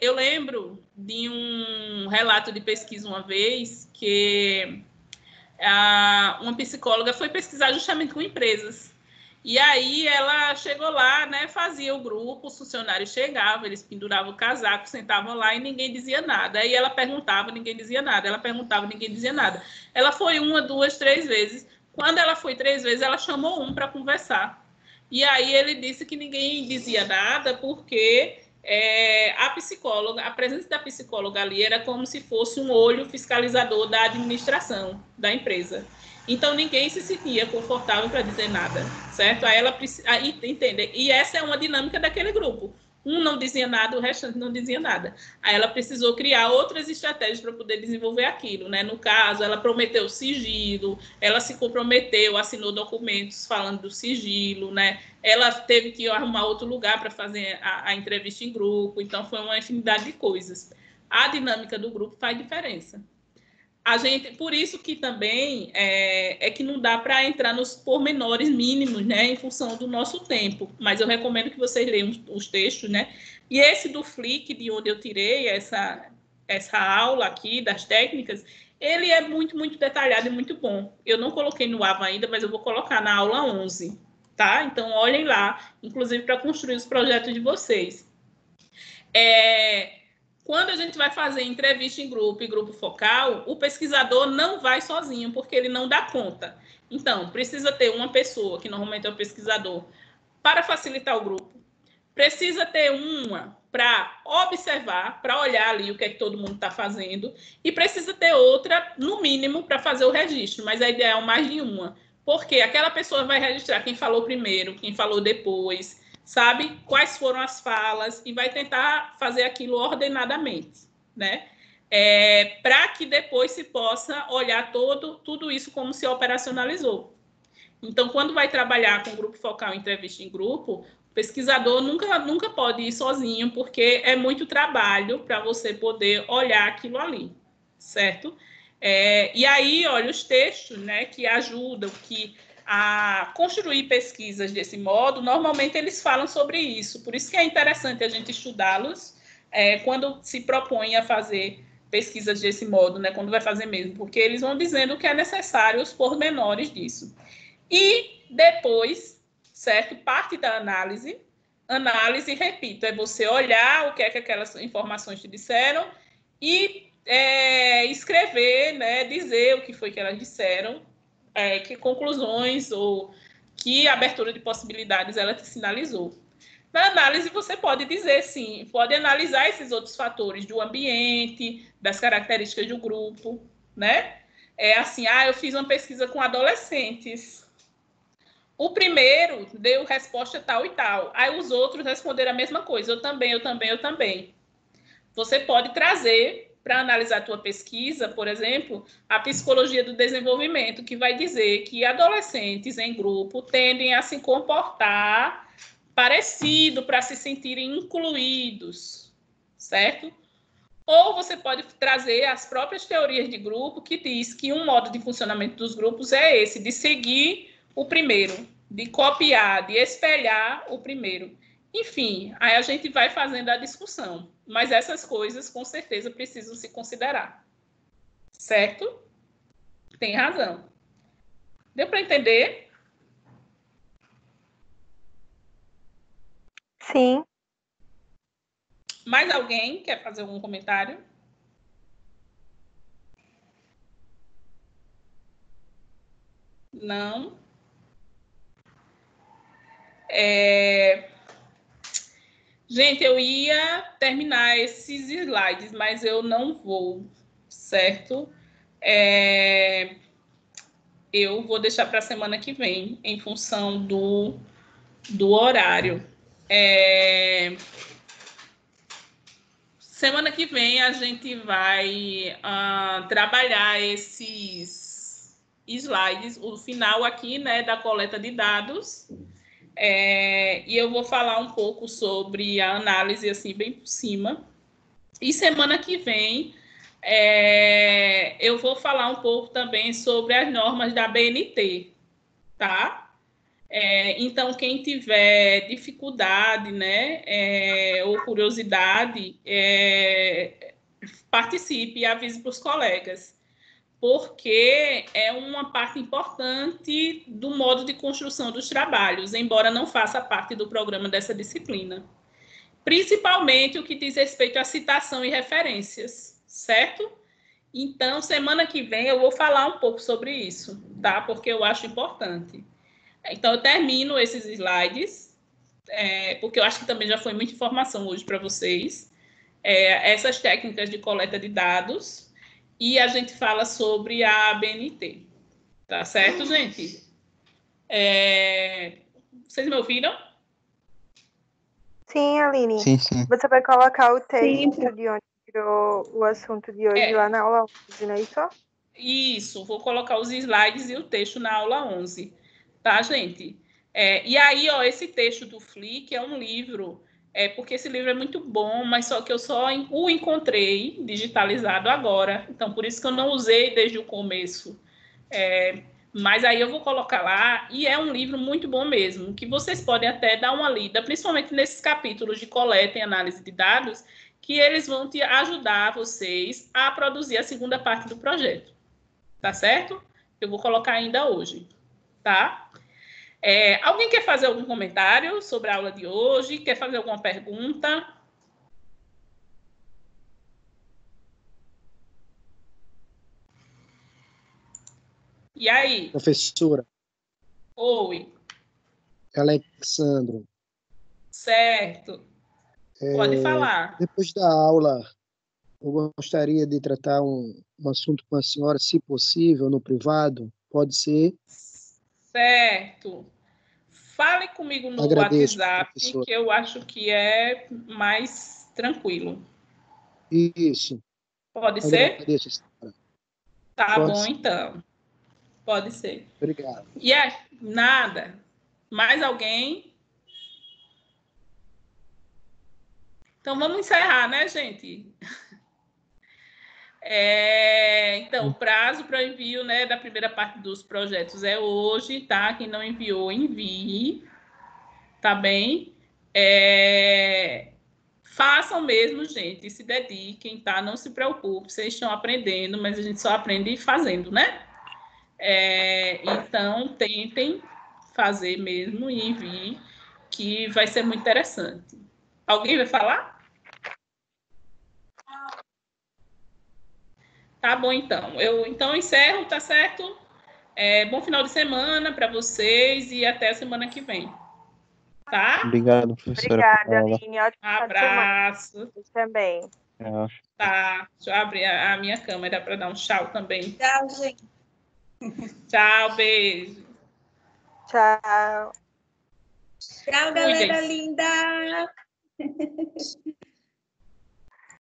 Eu lembro de um relato de pesquisa uma vez que uma psicóloga foi pesquisar justamente com empresas. E aí ela chegou lá, né, fazia o grupo, os funcionários chegavam, eles penduravam o casaco, sentavam lá e ninguém dizia nada. Aí ela perguntava, ninguém dizia nada. Ela perguntava, ninguém dizia nada. Ela foi 1, 2, 3 vezes. Quando ela foi 3 vezes, ela chamou um para conversar. E aí ele disse que ninguém dizia nada porque a psicóloga, a presença da psicóloga ali era como se fosse um olho fiscalizador da administração da empresa. Então, ninguém se sentia confortável para dizer nada, certo? Aí ela entende. E essa é uma dinâmica daquele grupo. Um não dizia nada, o restante não dizia nada. Aí ela precisou criar outras estratégias para poder desenvolver aquilo, né? No caso, ela prometeu sigilo, ela se comprometeu, assinou documentos falando do sigilo, né? Ela teve que arrumar outro lugar para fazer a entrevista em grupo. Então, foi uma infinidade de coisas. A dinâmica do grupo faz diferença. Por isso que também que não dá para entrar nos pormenores mínimos, né, em função do nosso tempo. Mas eu recomendo que vocês leiam os textos, né? E esse do Flick, de onde eu tirei essa aula aqui das técnicas, ele é muito, muito detalhado e muito bom. Eu não coloquei no AVA ainda, mas eu vou colocar na aula 11, tá? Então, olhem lá, inclusive para construir os projetos de vocês. Quando a gente vai fazer entrevista em grupo focal, o pesquisador não vai sozinho, porque ele não dá conta. Então, precisa ter uma pessoa, que normalmente é o pesquisador, para facilitar o grupo. Precisa ter uma para observar, para olhar ali o que é que todo mundo está fazendo. E precisa ter outra, no mínimo, para fazer o registro, mas é ideal mais de uma. Porque aquela pessoa vai registrar quem falou primeiro, quem falou depois, sabe quais foram as falas e vai tentar fazer aquilo ordenadamente, né? Para que depois se possa olhar tudo isso como se operacionalizou. Então, quando vai trabalhar com grupo focal, entrevista em grupo, o pesquisador nunca pode ir sozinho, porque é muito trabalho para você poder olhar aquilo ali, certo? E aí, olha, os textos, né, que ajudam, a construir pesquisas desse modo, normalmente eles falam sobre isso. Por isso que é interessante a gente estudá-los quando se propõe a fazer pesquisas desse modo, né, quando vai fazer mesmo, porque eles vão dizendo o que é necessário, os pormenores disso. E depois, certo, parte da análise, repito, é você olhar o que é que aquelas informações te disseram e escrever, né, dizer o que foi que elas disseram, que conclusões ou que abertura de possibilidades ela te sinalizou. Na análise, você pode dizer, sim, pode analisar esses outros fatores do ambiente, das características do grupo, né? Assim, eu fiz uma pesquisa com adolescentes. O primeiro deu resposta tal e tal. Aí os outros responderam a mesma coisa. Eu também. Você pode trazer para analisar a tua pesquisa, por exemplo, a psicologia do desenvolvimento, que vai dizer que adolescentes em grupo tendem a se comportar parecido para se sentirem incluídos, certo? Ou você pode trazer as próprias teorias de grupo, que diz que um modo de funcionamento dos grupos é esse, de seguir o primeiro, de copiar, de espelhar o primeiro. Enfim, aí a gente vai fazendo a discussão. Mas essas coisas, com certeza, precisam se considerar. Certo? Tem razão. Deu para entender? Sim. Mais alguém quer fazer algum comentário? Não? Gente, eu ia terminar esses slides, mas eu não vou, certo? Eu vou deixar para a semana que vem, em função do horário. Semana que vem a gente vai trabalhar esses slides, o final aqui, né, da coleta de dados. E eu vou falar um pouco sobre a análise, assim, bem por cima. E semana que vem eu vou falar um pouco também sobre as normas da BNT, tá? Então, quem tiver dificuldade, né, ou curiosidade, participe e avise para os colegas, porque é uma parte importante do modo de construção dos trabalhos, embora não faça parte do programa dessa disciplina. Principalmente o que diz respeito à citação e referências, certo? Então, semana que vem eu vou falar um pouco sobre isso, tá? Porque eu acho importante. Então, eu termino esses slides, porque eu acho que também já foi muita informação hoje para vocês. Essas técnicas de coleta de dados, e a gente fala sobre a ABNT. Tá certo, gente? Vocês me ouviram? Sim, Aline. Sim, sim. Você vai colocar o texto de onde tirou o assunto de hoje lá na aula 11, não é isso? Isso, vou colocar os slides e o texto na aula 11. Tá, gente? E aí, ó, esse texto do Flick é um livro, porque esse livro é muito bom, mas só que eu só o encontrei digitalizado agora. Então, por isso que eu não usei desde o começo. Mas aí eu vou colocar lá, e é um livro muito bom mesmo, que vocês podem até dar uma lida, principalmente nesses capítulos de coleta e análise de dados, que eles vão te ajudar vocês a produzir a segunda parte do projeto. Tá certo? Eu vou colocar ainda hoje, tá? Alguém quer fazer algum comentário sobre a aula de hoje? Quer fazer alguma pergunta? E aí? Professora. Oi. Alexandro. Certo. Pode falar. Depois da aula, eu gostaria de tratar um assunto com a senhora, se possível, no privado. Pode ser? Certo. Fale comigo no Agradeço, WhatsApp, professor. que eu acho que é mais tranquilo. Isso. Pode ser? Agradeço, senhora. Tá Pode bom, ser. então. Pode ser. Obrigado. Nada. Mais alguém? Então, vamos encerrar, né, gente? Então, o prazo para envio, né, da primeira parte dos projetos é hoje, tá? Quem não enviou, envie, tá bem? Façam mesmo, gente, se dediquem, tá? Não se preocupe, vocês estão aprendendo, mas a gente só aprende fazendo, né? Então, tentem fazer mesmo e enviem, que vai ser muito interessante. Alguém vai falar? Tá bom, então. Eu encerro, tá certo? Bom final de semana para vocês e até a semana que vem. Tá? Obrigado, professora. Obrigada, Aline. Ótimo Abraço. Também. Tchau. Deixa eu abrir a minha câmera para dar um tchau também. Tchau, gente. Tchau, beijo. Tchau. Tchau, galera linda.